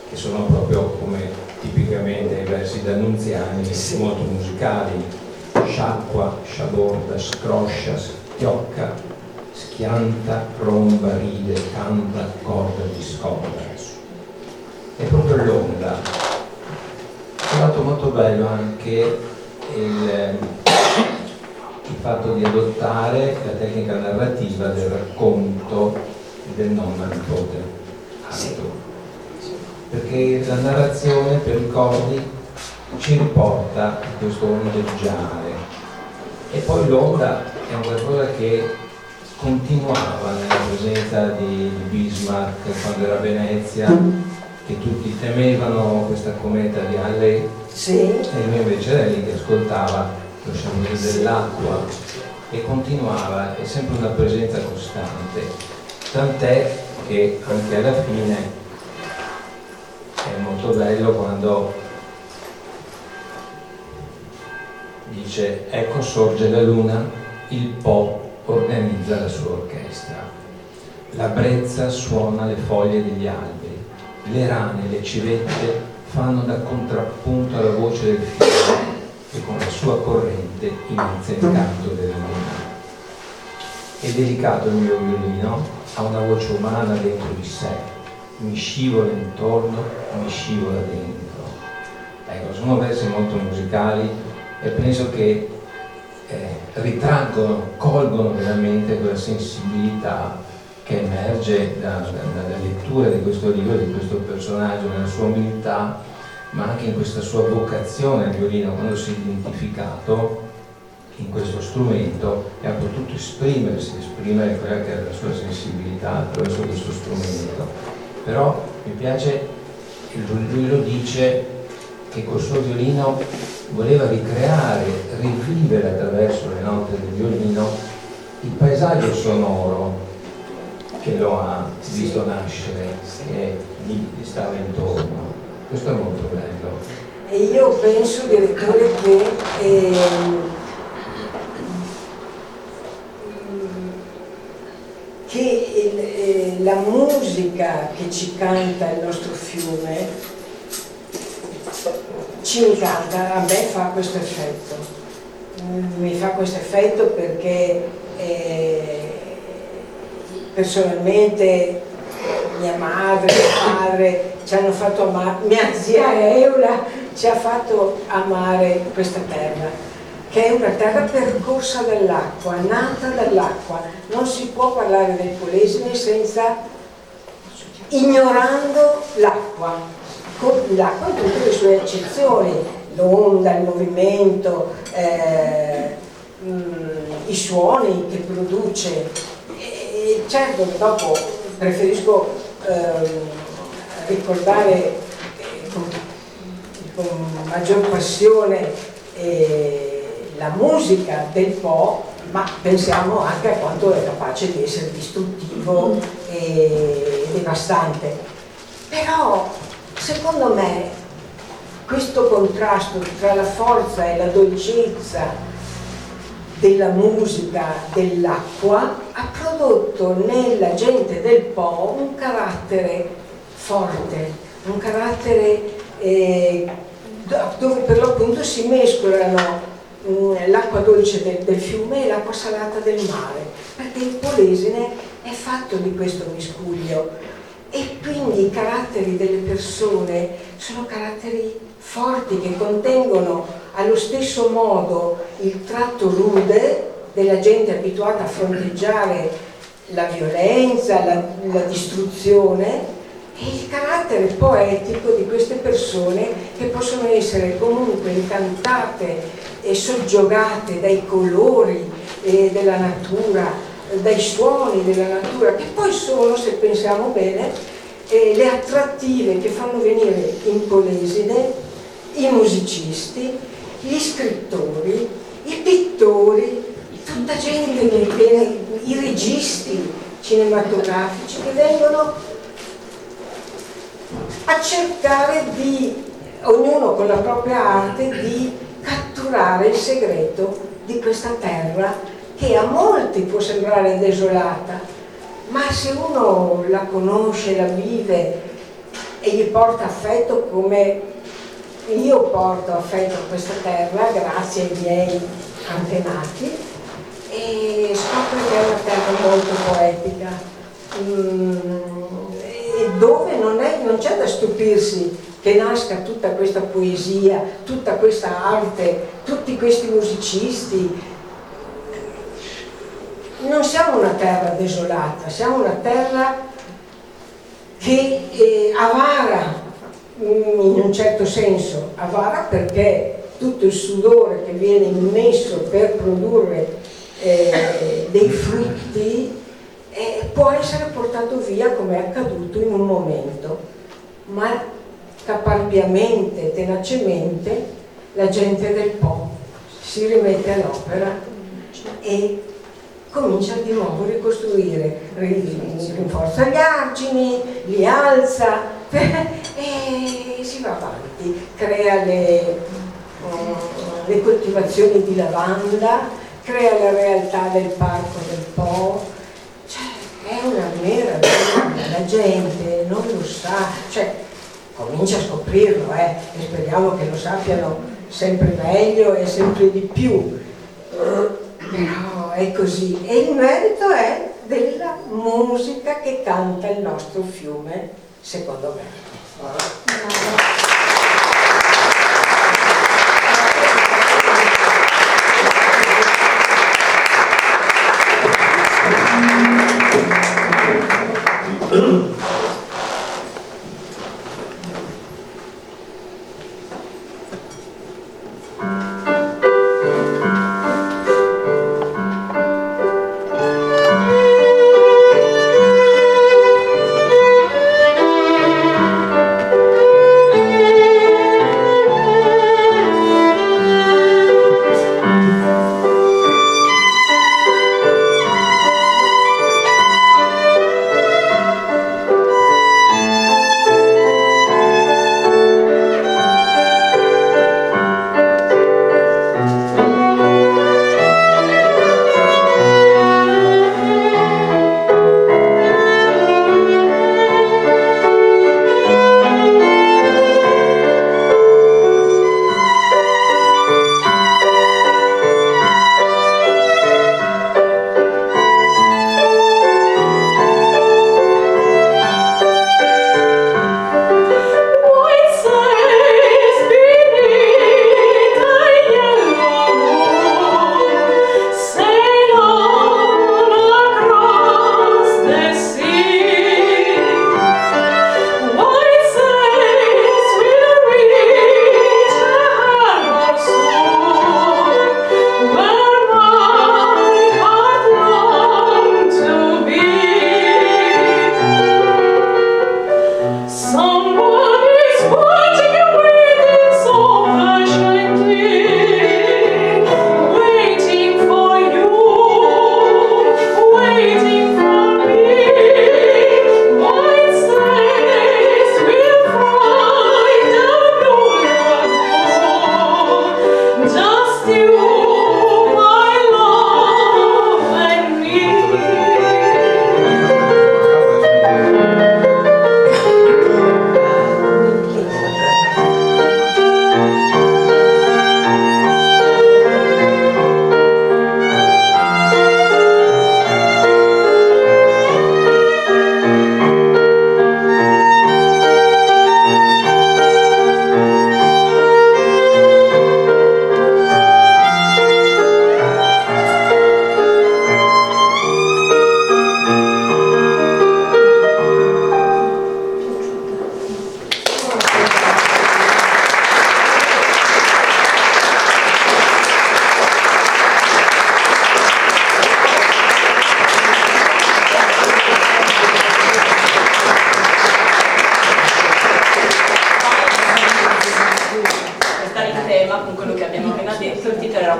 che sono proprio come tipicamente i versi d'annunziani, sì, molto musicali: sciacqua, sciaborda, scroscia, schiocca, schianta, romba, ride, canta, corda, discorda. È proprio l'onda. Ho trovato molto bello anche il fatto di adottare la tecnica narrativa del racconto del nonno al nipote, perché la narrazione per ricordi ci riporta a questo ondeggiare, e poi l'onda è un qualcosa che continuava nella presenza di Bismarck quando era a Venezia, che tutti temevano questa cometa di Halley, sì, e lui invece era lì che ascoltava lo sciamore dell'acqua e continuava, è sempre una presenza costante, tant'è che anche alla fine è molto bello quando dice: ecco sorge la luna, il Po organizza la sua orchestra, la brezza suona le foglie degli alberi, le rane e le civette fanno da contrappunto alla voce del fiume, e con la sua corrente inizia il canto della luna. È delicato il mio violino, ha una voce umana dentro di sé, mi scivola intorno, mi scivola dentro. Ecco, sono versi molto musicali e penso che ritraggono, colgono veramente quella sensibilità che emerge dalla lettura di questo libro, di questo personaggio, nella sua umiltà, ma anche in questa sua vocazione al violino, quando si è identificato in questo strumento e ha potuto esprimere quella che era la sua sensibilità attraverso questo strumento. Però mi piace, lui lo dice, che col suo violino voleva ricreare, rivivere attraverso le note del violino il paesaggio sonoro che lo ha visto nascere, che gli stava intorno. Questo è molto bello. E io penso, direttore, che la musica che ci canta il nostro fiume ci incanta, a me fa questo effetto. Mi fa questo effetto perché personalmente mia madre, mio padre ci hanno fatto amare, mia zia Eula ci ha fatto amare questa terra, che è una terra percorsa dall'acqua, nata dall'acqua. Non si può parlare del Polesine senza ignorando l'acqua, l'acqua in tutte le sue accezioni, l'onda, il movimento, i suoni che produce. E certo, dopo preferisco ricordare con maggior passione la musica del Po, ma pensiamo anche a quanto è capace di essere distruttivo e devastante. Però secondo me questo contrasto tra la forza e la dolcezza della musica dell'acqua ha prodotto nella gente del Po un carattere forte, un carattere dove per l'appunto si mescolano l'acqua dolce del fiume e l'acqua salata del mare, perché il Polesine è fatto di questo miscuglio e quindi i caratteri delle persone sono caratteri forti che contengono allo stesso modo il tratto rude della gente abituata a fronteggiare la violenza, la distruzione, e il carattere poetico di queste persone che possono essere comunque incantate e soggiogate dai colori della natura, dai suoni della natura, che poi sono, se pensiamo bene, le attrattive che fanno venire in Polesine i musicisti, gli scrittori, i pittori, tutta gente i registi cinematografici che vengono a cercare di, ognuno con la propria arte, di catturare il segreto di questa terra che a molti può sembrare desolata, ma se uno la conosce, la vive e gli porta affetto, come io porto affetto a questa terra grazie ai miei antenati, e scopre che è una terra molto poetica, e dove non c'è da stupirsi che nasca tutta questa poesia, tutta questa arte, tutti questi musicisti. Non siamo una terra desolata, siamo una terra che avara, in un certo senso, avara perché tutto il sudore che viene immesso per produrre dei frutti può essere portato via come è accaduto in un momento, ma caparbiamente, tenacemente la gente del Po si rimette all'opera e comincia di nuovo a ricostruire, rinforza gli argini, li alza e si va avanti, crea le coltivazioni di lavanda, crea la realtà del parco del Po. È una meraviglia, la gente non lo sa, cioè comincia a scoprirlo e speriamo che lo sappiano sempre meglio e sempre di più, però è così, e il merito è della musica che canta il nostro fiume, secondo me.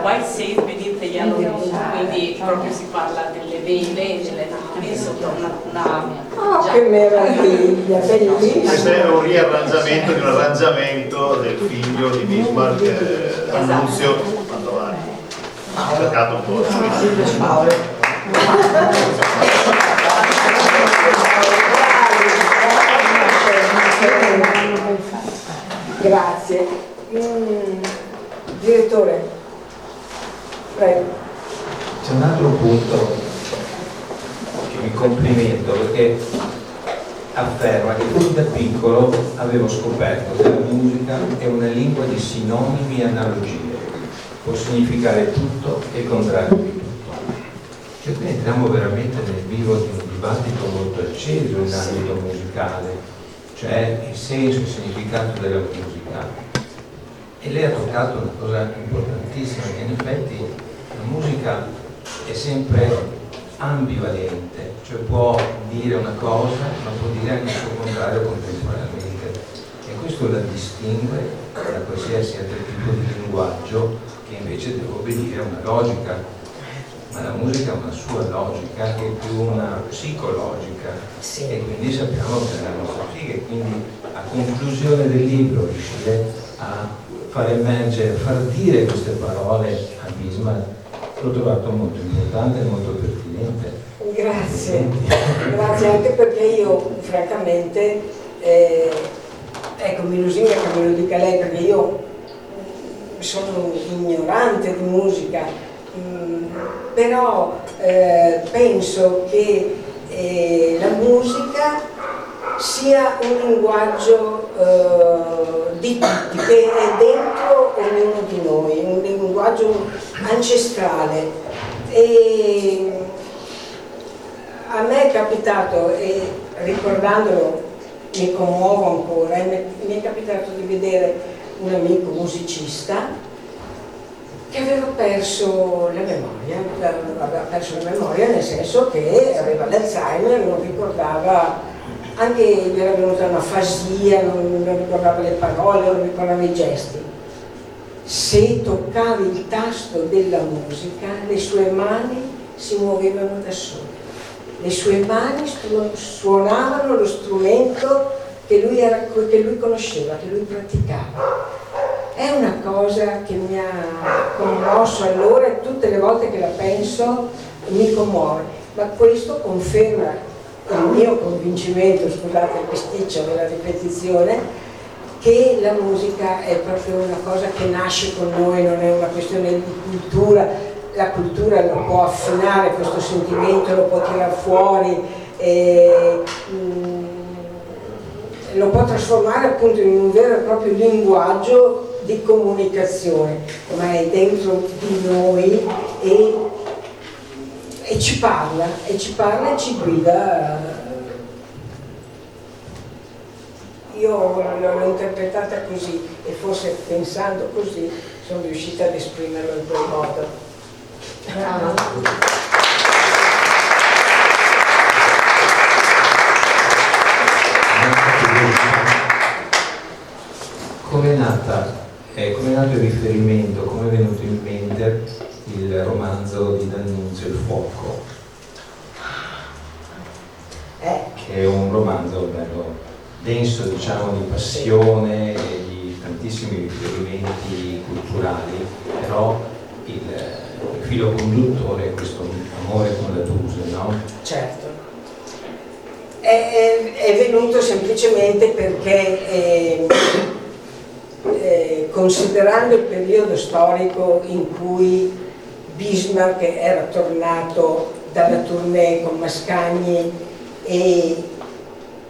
White Saint beneath the yellow moon, quindi proprio si parla delle vele e delle navi sotto Oh, che meraviglia, bellissimo. Questo è un riarrangiamento di un arrangiamento del figlio di Bismarck, Annunzio Mantovani. Ho cercato un po'. Grazie. Direttore, prego. C'è un altro punto che mi complimento perché afferma che fin da piccolo avevo scoperto che la musica è una lingua di sinonimi e analogie, può significare tutto e il contrario di tutto. Cioè qui entriamo veramente nel vivo di un dibattito molto acceso in ambito musicale, cioè il senso e il significato della musica. E lei ha toccato una cosa importantissima, che in effetti la musica è sempre ambivalente, cioè può dire una cosa ma può dire anche il suo contrario contemporaneamente, e questo la distingue da qualsiasi altro tipo di linguaggio che invece deve obbedire a una logica, ma la musica ha una sua logica che è più una psicologica, e quindi sappiamo che la nostra psiche, quindi a conclusione del libro riuscire a far emergere, far dire queste parole a Bismarck, l'ho trovato molto importante e molto pertinente. Grazie, grazie anche perché io francamente, ecco, mi lusinga che me lo dica lei, perché io sono ignorante di musica, però penso che la musica sia un linguaggio di tutti, che è dentro ognuno di noi, un linguaggio ancestrale. E a me è capitato, e ricordandolo mi commuovo ancora, mi è capitato di vedere un amico musicista che aveva perso la memoria, nel senso che aveva l'Alzheimer, non ricordava, anche gli era venuta una afasia, non ricordava le parole, non ricordava i gesti. Se toccavi il tasto della musica, le sue mani si muovevano da sole, le sue mani suonavano lo strumento che lui conosceva, che lui praticava. È una cosa che mi ha commosso allora, e tutte le volte che la penso mi commuove, ma questo conferma il mio convincimento, scusate il bisticcio della ripetizione, che la musica è proprio una cosa che nasce con noi, non è una questione di cultura. La cultura lo può affinare questo sentimento, lo può tirar fuori, lo può trasformare appunto in un vero e proprio linguaggio di comunicazione, ma è dentro di noi e ci parla e ci guida. Io l'ho interpretata così, e forse pensando così sono riuscita ad esprimerlo in quel modo. Come è nato il riferimento, come è venuto in mente il romanzo di D'Annunzio, Il fuoco, che è un romanzo bello denso, diciamo, di passione e di tantissimi riferimenti culturali, però il filo conduttore è questo amore con la Duse, no? Certo. È venuto semplicemente perché considerando il periodo storico in cui Bismarck era tornato dalla tournée con Mascagni e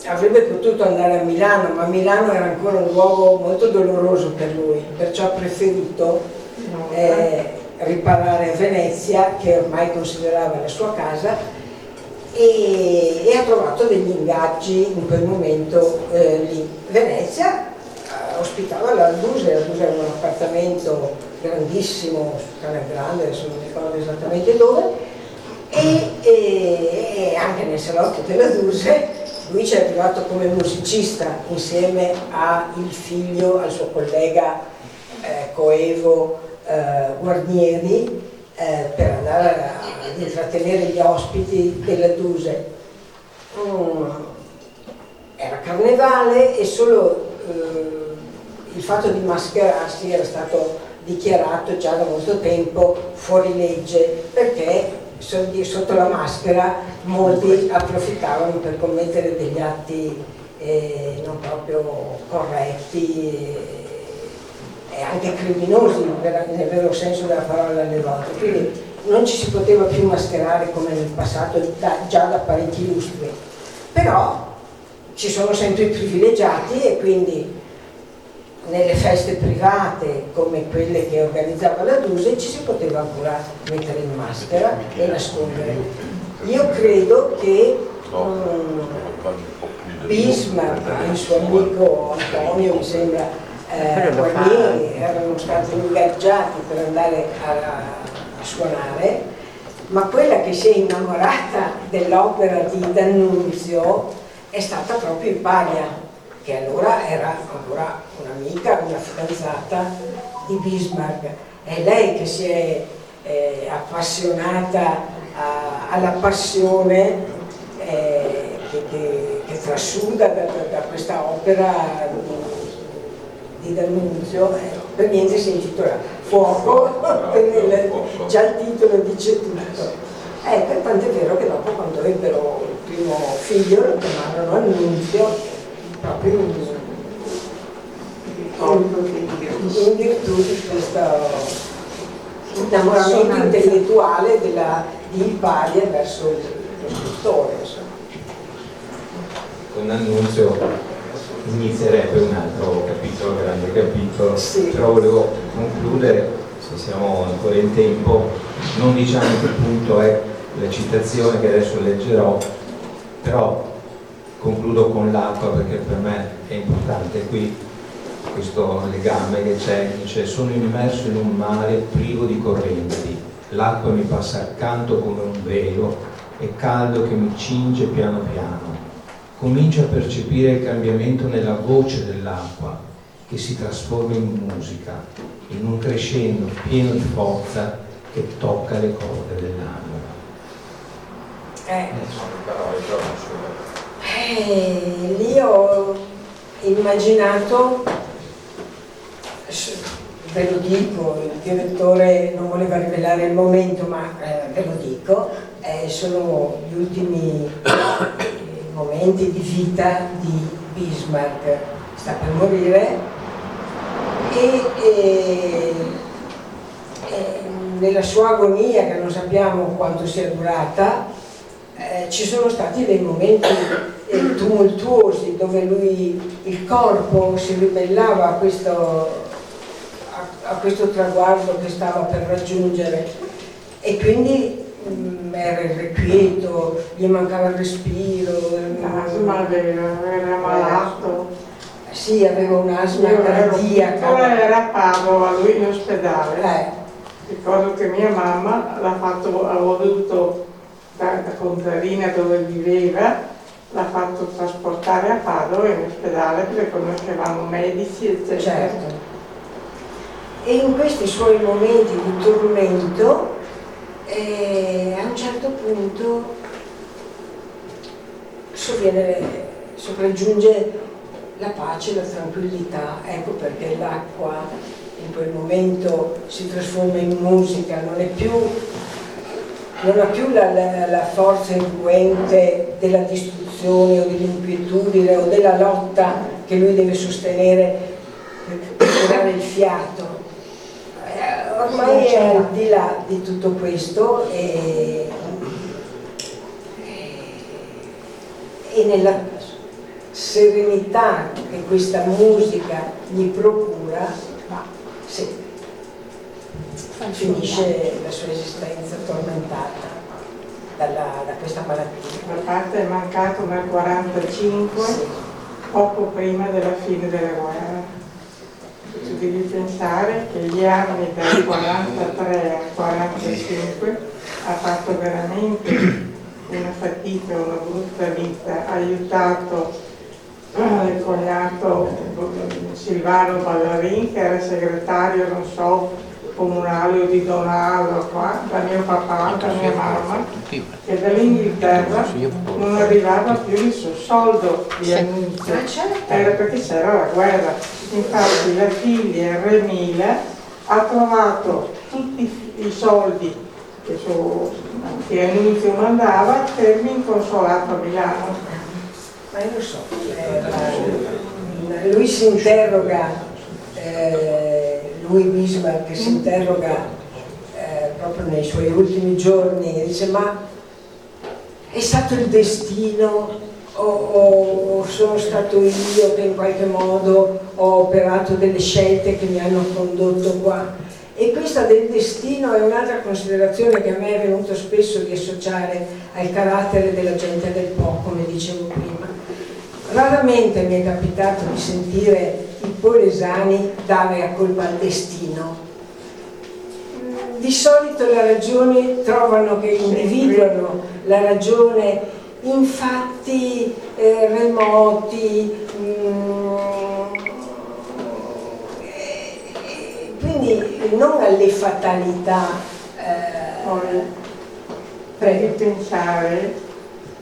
avrebbe potuto andare a Milano, ma Milano era ancora un luogo molto doloroso per lui, perciò ha preferito riparare a Venezia, che ormai considerava la sua casa, e ha trovato degli ingaggi in quel momento lì. Venezia ospitava la Duse era un appartamento grandissimo, Scala Grande, adesso non ricordo esattamente dove, e anche nel salotto della Duse lui ci è arrivato come musicista insieme al figlio, al suo collega coevo guarnieri per andare ad intrattenere gli ospiti della Duse. Era carnevale e solo il fatto di mascherarsi era stato dichiarato già da molto tempo fuori legge, perché sotto la maschera molti approfittavano per commettere degli atti non proprio corretti e anche criminosi nel vero senso della parola alle volte. Quindi non ci si poteva più mascherare come nel passato già da parecchi lustri, però ci sono sempre i privilegiati e quindi nelle feste private come quelle che organizzava la Duse ci si poteva ancora mettere in maschera e nascondere. Io credo che Bismarck e il suo amico Antonio, mi sembra, Guarnieri, erano stati ingaggiati per andare a suonare, ma quella che si è innamorata dell'opera di D'Annunzio è stata proprio Ipalia, che allora era ancora un'amica, una fidanzata di Bismarck. È lei che si è appassionata alla passione che trasuda da questa opera di D'Annunzio. Per niente si intitola Fuoco, già il titolo dice tutto. Tant'è vero che dopo, quando ebbero il primo figlio, lo chiamarono Annunzio, proprio in virtù di questo innamoramento intellettuale di Ipalia verso lo scrittore. Con Annunzio inizierebbe un altro capitolo, grande capitolo, sì. Però volevo concludere, se siamo ancora in tempo, non diciamo che punto è la citazione che adesso leggerò, però concludo con l'acqua perché per me è importante qui questo legame che c'è. Dice: sono immerso in un mare privo di correnti, l'acqua mi passa accanto come un velo, è caldo che mi cinge piano piano. Comincio a percepire il cambiamento nella voce dell'acqua che si trasforma in musica, in un crescendo pieno di forza che tocca le corde dell'anima. Sono le parole proprio lì ho immaginato, ve lo dico, il direttore non voleva rivelare il momento, ma ve lo dico, sono gli ultimi momenti di vita di Bismarck. Sta per morire e nella sua agonia, che non sappiamo quanto sia durata, ci sono stati dei momenti tumultuosi dove il corpo si ribellava a questo traguardo che stava per raggiungere, e quindi era irrequieto, gli mancava il respiro. L'asma, era malato. Sì, aveva un'asma cardiaca. Era a Padova, lui in ospedale. Ricordo che mia mamma avevo dovuto, da contadina dove viveva, l'ha fatto trasportare a Padova in ospedale perché conoscevamo medici, eccetera. Certo. E in questi suoi momenti di tormento, a un certo punto sopraggiunge la pace, la tranquillità. Ecco perché l'acqua in quel momento si trasforma in musica, non ha più la forza irruente della distruzione o dell'inquietudine o della lotta che lui deve sostenere per tirare il fiato. Ormai è al di là di tutto questo e nella serenità che questa musica gli procura, sì, finisce la sua esistenza tormentata da questa malattia. La parte è mancato nel 1945, sì, poco prima della fine della guerra. Tu devi pensare che gli anni dal 43 al 45 ha fatto veramente una fatica, una brutta vita, ha aiutato il cognato Silvano Ballarin, che era segretario, non so, comunale o di donarlo qua, da mio papà, da mia mamma, che dall'Inghilterra non arrivava più il suo soldo di annunzio, era perché c'era la guerra. Infatti la figlia Remila ha trovato tutti i soldi che Annunzio mandava fermi in consolato a Milano. Ma io lo so, lui si interroga, lui Bismarck che si interroga proprio nei suoi ultimi giorni, dice: ma è stato il destino o sono stato io che in qualche modo ho operato delle scelte che mi hanno condotto qua? E questa del destino è un'altra considerazione che a me è venuto spesso di associare al carattere della gente del po', come dicevo prima. Raramente mi è capitato di sentire i polesani dare a colpa al destino. Di solito le ragioni trovano che individuano la ragione in fatti remoti, quindi non alle fatalità. Devi pensare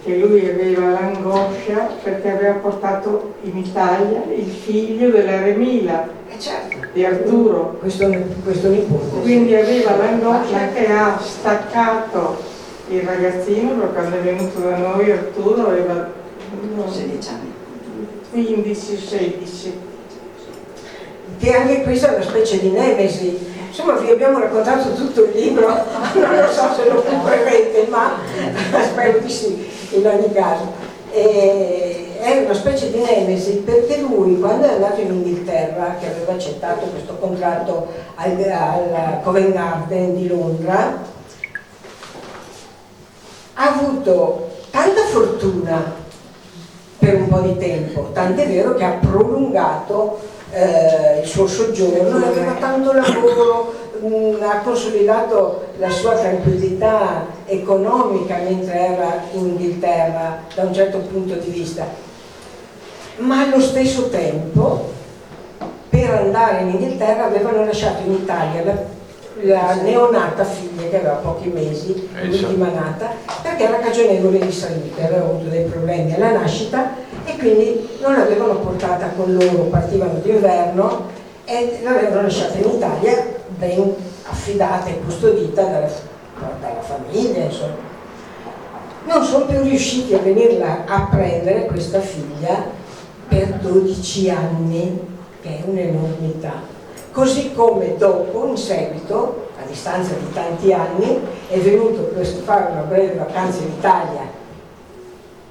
che lui aveva l'angoscia perché aveva portato in Italia il figlio della Remila, Certo, di Arturo. questo nipote. Quindi aveva l'angoscia che ha staccato il ragazzino, perché quando è venuto da noi Arturo aveva 16 anni. 15-16. Che anche questa è una specie di nemesi. Insomma, vi abbiamo raccontato tutto il libro, non lo so se lo comprerete, ma spero di sì, in ogni caso. È una specie di nemesi perché lui, quando è andato in Inghilterra, che aveva accettato questo contratto al Covent Garden di Londra, ha avuto tanta fortuna per un po' di tempo, tant'è vero che ha prolungato il suo soggiorno, aveva tanto lavoro, ha consolidato la sua tranquillità economica mentre era in Inghilterra da un certo punto di vista, ma allo stesso tempo per andare in Inghilterra avevano lasciato in Italia la neonata figlia che aveva pochi mesi, l'ultima nata, perché era cagionevole di salute, aveva avuto dei problemi alla nascita e quindi non l'avevano portata con loro, partivano d'inverno e l'avevano lasciata in Italia ben affidata e custodita dalla famiglia, insomma. Non sono più riusciti a venirla a prendere questa figlia per 12 anni, che è un'enormità. Così come dopo, in seguito, a distanza di tanti anni, è venuto per fare una breve vacanza in Italia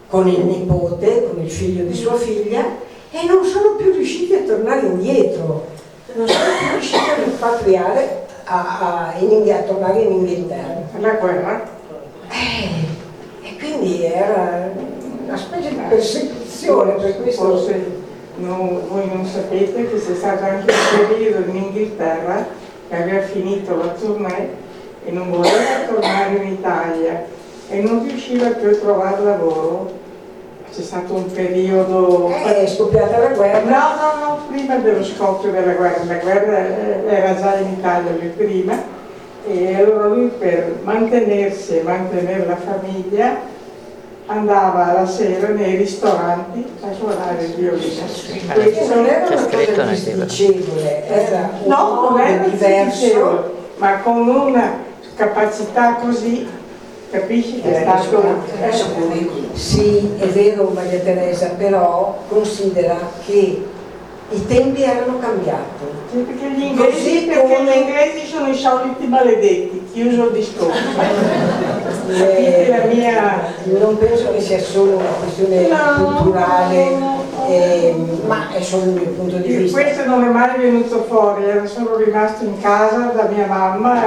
con il nipote, con il figlio di sua figlia, e non sono più riusciti a tornare indietro, non sono più riusciti a rimpatriare, a tornare in Inghilterra. Per la guerra? E quindi era una specie di persecuzione per questo. Forse voi non sapete che c'è stato anche un periodo in Inghilterra che aveva finito la tournée e non voleva tornare in Italia e non riusciva più a trovare lavoro. C'è stato un periodo... È scoppiata la guerra? No, prima dello scoppio della guerra. La guerra era già in Italia lui prima e allora lui per mantenersi e mantenere la famiglia andava la sera nei ristoranti a suonare il violino. Questo non era una cosa disdicevole, era un modo diverso, ma con una capacità così, capisci che è stato... Sì, è vero Maria Teresa, però considera che i tempi erano cambiati. Sì, perché gli inglesi sono i soliti maledetti, chiuso il discorso. La mia... Non penso che sia solo una questione culturale, ma è solo il mio punto di vista. Questo non è mai venuto fuori, era solo rimasto in casa da mia mamma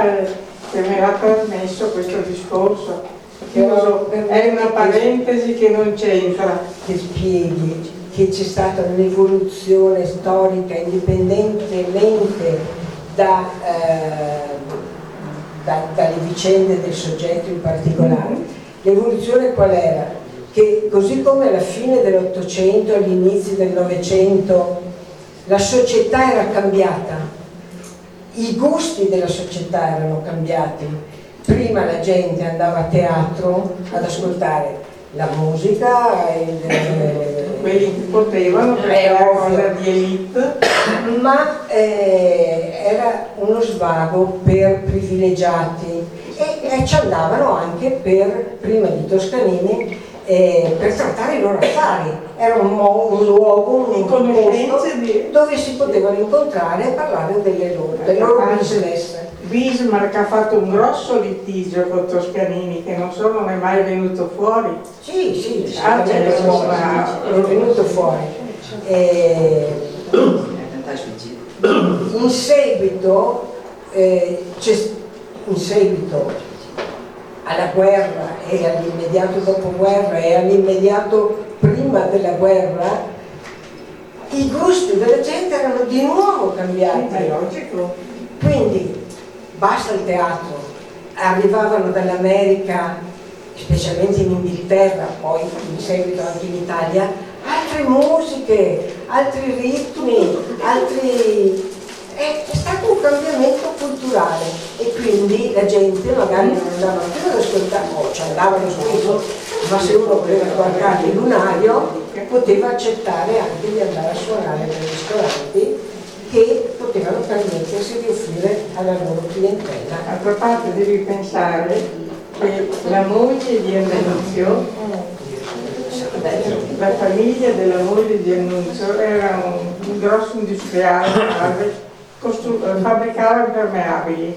che mi ha trasmesso questo discorso. È una parentesi che non c'entra. Che spieghi che c'è stata un'evoluzione storica indipendentemente dalle vicende del soggetto in particolare. L'evoluzione qual era? Che così come alla fine dell'Ottocento, agli inizi del Novecento, la società era cambiata i gusti della società erano cambiati. Prima la gente andava a teatro ad ascoltare la musica, quelli che potevano, perché era cosa di elite, ma era uno svago per privilegiati e ci andavano anche prima di Toscanini, per trattare i loro affari. Era un luogo, un posto dove si potevano incontrare e parlare delle loro business. Bismarck ha fatto un grosso litigio con Toscanini che non so, non è mai venuto fuori. Sì, è venuto fuori. In seguito alla guerra e all'immediato dopoguerra e all'immediato prima della guerra, i gusti della gente erano di nuovo cambiati. È logico. Quindi basta il teatro, arrivavano dall'America, specialmente in Inghilterra, poi in seguito anche in Italia, altre musiche, altri ritmi, è stato un cambiamento culturale e quindi la gente magari non andava più ad ascoltare, o ci andavano spesso, ma se uno voleva guardare il lunario poteva accettare anche di andare a suonare nei ristoranti che potevano permettersi di offrire alla loro clientela. D'altra parte devi pensare che la moglie di Annunzio, la famiglia della moglie di Annunzio era un grosso industriale, fabbricava impermeabili,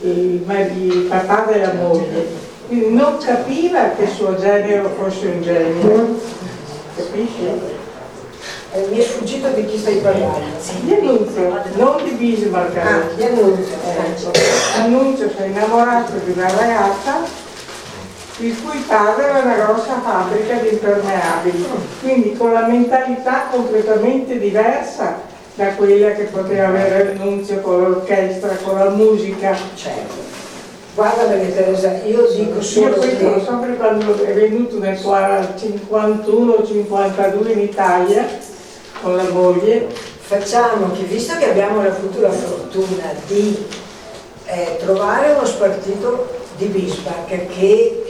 il papà della moglie, quindi non capiva che suo genero fosse un genio, capisci? Mi è sfuggito di chi stai parlando. Di Annunzio, non di Bismarck. Di Annunzio. Annunzio si è innamorato di una ragazza il cui padre era una grossa fabbrica di impermeabili, quindi con la mentalità completamente diversa da quella che poteva avere Annunzio con l'orchestra, con la musica. Certo. Guarda Maria Teresa, io dico solo questo lo so che quando è venuto nel 51-52 in Italia con la moglie, facciamo che, visto che abbiamo avuto la fortuna di trovare uno spartito di Bismarck che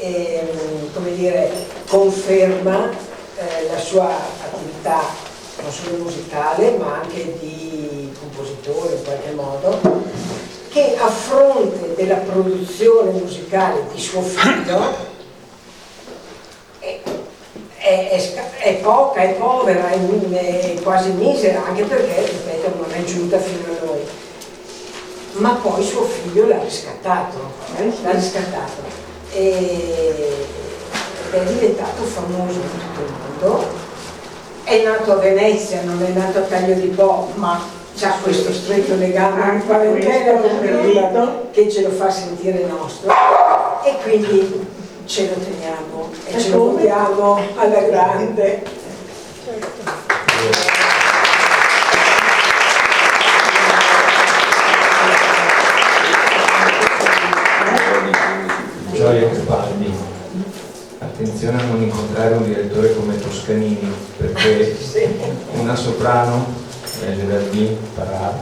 come dire, conferma la sua attività non solo musicale ma anche di compositore in qualche modo, che a fronte della produzione musicale di suo figlio è poca, è povera, è quasi misera, anche perché, ripeto, non è giunta fino a noi. Ma poi suo figlio l'ha riscattato ed è diventato famoso in tutto il mondo. È nato a Venezia, non è nato a Taglio di Po, ma c'ha questo stretto legame in parentela che ce lo fa sentire nostro e quindi ce lo teniamo e ce lo vogliamo alla grande. Gioia Capaldi, attenzione a non incontrare un direttore come Toscanini, perché una soprano, Geraldine Parra,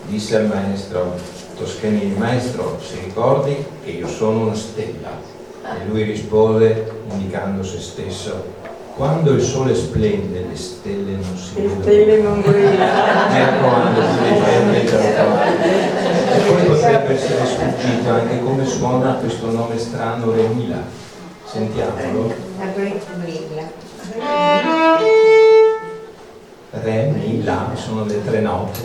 disse al maestro Toscanini: maestro, si ricordi che io sono una stella? E lui rispose, indicando se stesso: quando il sole splende le stelle non si vedono. Le stelle non brillano. Ecco quando si leggende e poi potrebbe essere sfuggito anche come suona questo nome strano, Remila. Sentiamolo. Remila sono le tre note,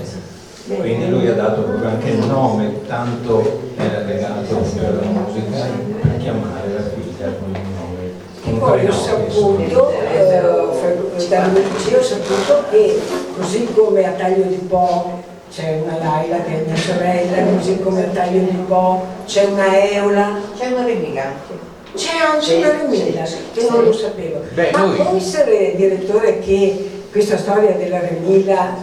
quindi lui ha dato proprio anche il nome, tanto era legato alla musica, per chiamare la figlia con il nome. Poi ho saputo, dall'amici ho saputo che così come a Taglio di Po c'è una Laila che è mia sorella, così come a Taglio di Po c'è una Eola, C'è una Remila. c'è anche una Remila, che non lo sapevo. Ma può essere, direttore, che questa storia della Remila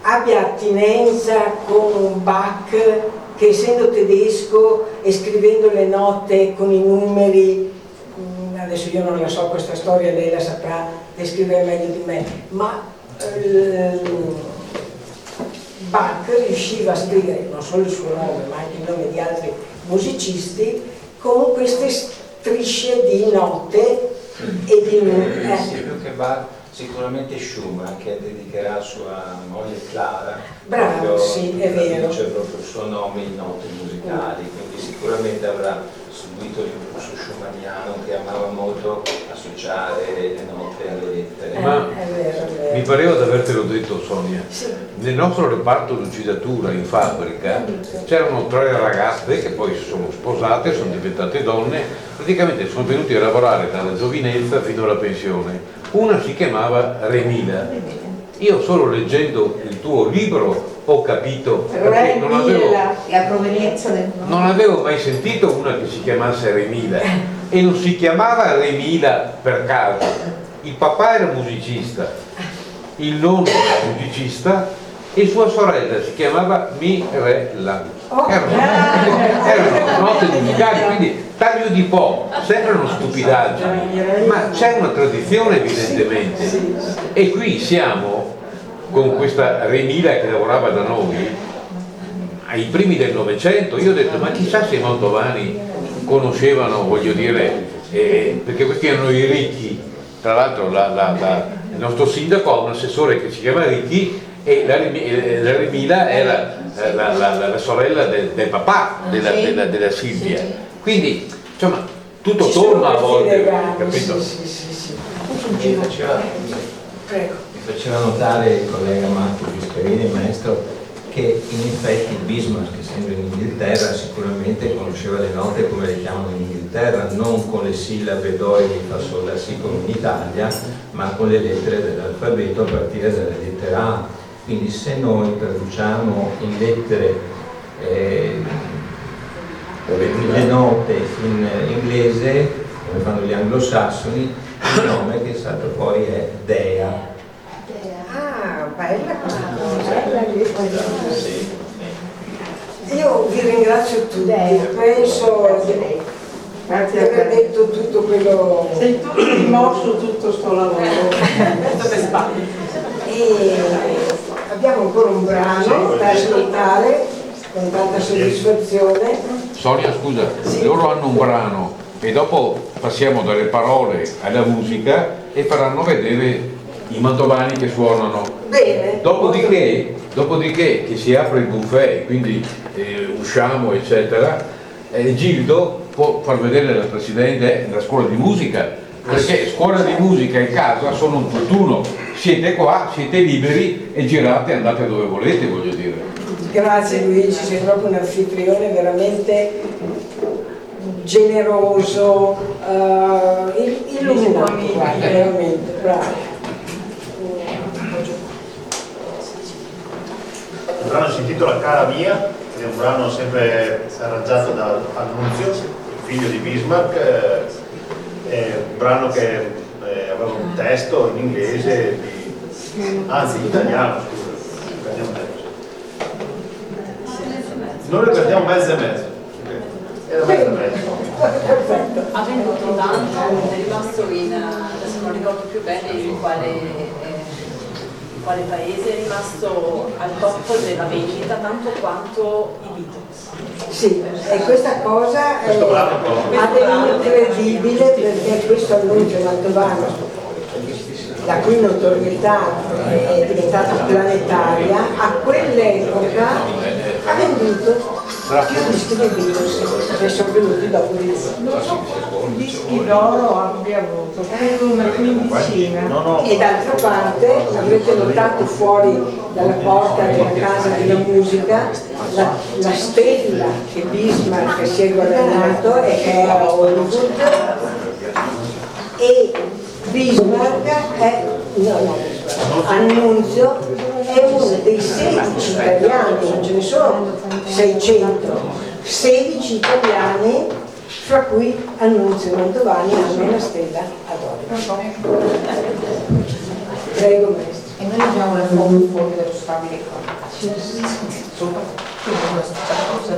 abbia attinenza con Bach, che essendo tedesco e scrivendo le note con i numeri, adesso io non la so questa storia, lei la saprà descrivere meglio di me, ma Bach riusciva a scrivere non solo il suo nome ma anche il nome di altri musicisti con queste strisce di note e di Sì, più che Bach, sicuramente Schumann, che dedicherà a sua moglie Clara. Bravo, sì, è vero. Dice proprio il suo nome in note musicali, quindi sicuramente avrà subito l'impulso schumanniano che amava molto associare le note alle lettere. Ma è vero. mi pareva di avertelo detto, Sonia. Sì. Nel nostro reparto lucidatura in fabbrica c'erano 3 ragazze che poi si sono sposate, sono diventate donne, praticamente sono venute a lavorare dalla giovinezza fino alla pensione. Una si chiamava Remila. Io solo leggendo il tuo libro ho capito, perché la provenienza del nome. non avevo mai sentito una che si chiamasse Remila e non si chiamava Remila per caso. Il papà era musicista, il nonno era musicista e sua sorella si chiamava Mirella. Erano note musicali, quindi taglio di po', sembrano stupidaggini, ma c'è una tradizione evidentemente. E qui siamo con questa Remila che lavorava da noi ai primi del Novecento. Io ho detto, ma chissà se i Mantovani conoscevano, voglio dire, perché questi erano i ricchi. Tra l'altro il nostro sindaco ha un assessore che si chiama Ricchi e la Remila era la sorella del papà della Silvia. Quindi insomma tutto torna a volte, capito? Mi faceva notare il collega Marco Biscarini, il maestro, che in effetti Bismarck, essendo in Inghilterra, sicuramente conosceva le note come le chiamano in Inghilterra, non con le sillabe do e mi fa sol la si come in Italia, ma con le lettere dell'alfabeto a partire dalla lettera A. Quindi se noi traduciamo in lettere le note in inglese, come fanno gli anglosassoni, il nome che è stato poi è Dea. Ah, bella questa cosa. Io vi ringrazio tutti, penso di aver detto tutto quello. Sei tu rimosso tutto sto lavoro. E abbiamo ancora un brano da ascoltare con tanta soddisfazione. Sonia, scusa, loro hanno un brano e dopo passiamo dalle parole alla musica e faranno vedere i Mantovani che suonano. Bene. Dopodiché che si apre il buffet, quindi usciamo eccetera, Gildo può far vedere al presidente la scuola di musica, perché scuola di musica e casa sono un tutt'uno, siete qua, siete liberi e girate, andate dove volete, voglio dire. Grazie Luigi, sei proprio un anfitrione veramente generoso, illuminato, guarda, veramente, bravo. Il brano si intitola Cara Mia, è un brano sempre arrangiato da Annunzio, il figlio di Bismarck, è un brano che aveva un testo in inglese, anzi in italiano, scusa, non ne perdiamo mezzo e mezzo, era mezzo e mezzo. Ha venduto tanto, è rimasto adesso non ricordo più bene in quale paese, è rimasto al top della vendita tanto quanto i Beatles. Sì, e questa cosa è incredibile perché questo Annunzio Mantovano, la cui notorietà è diventata planetaria, a quell'epoca ha venduto più dischi di Beatles che sono venuti dopo di lui. Dischi d'oro abbia avuto più una quindicina. E d'altra parte avrete notato fuori dalla porta della casa della musica la stella che Bismarck si è guadagnato e che era a Hollywood, e Bismarck è Annunzio è uno dei 16 italiani, non ce ne sono 600, 16 italiani fra cui Annunzio Mantovani hanno una stella ad Hollywood. Prego maestro. E noi abbiamo il fondo fuori dello stabile qua. Sopra. Quindi questa cosa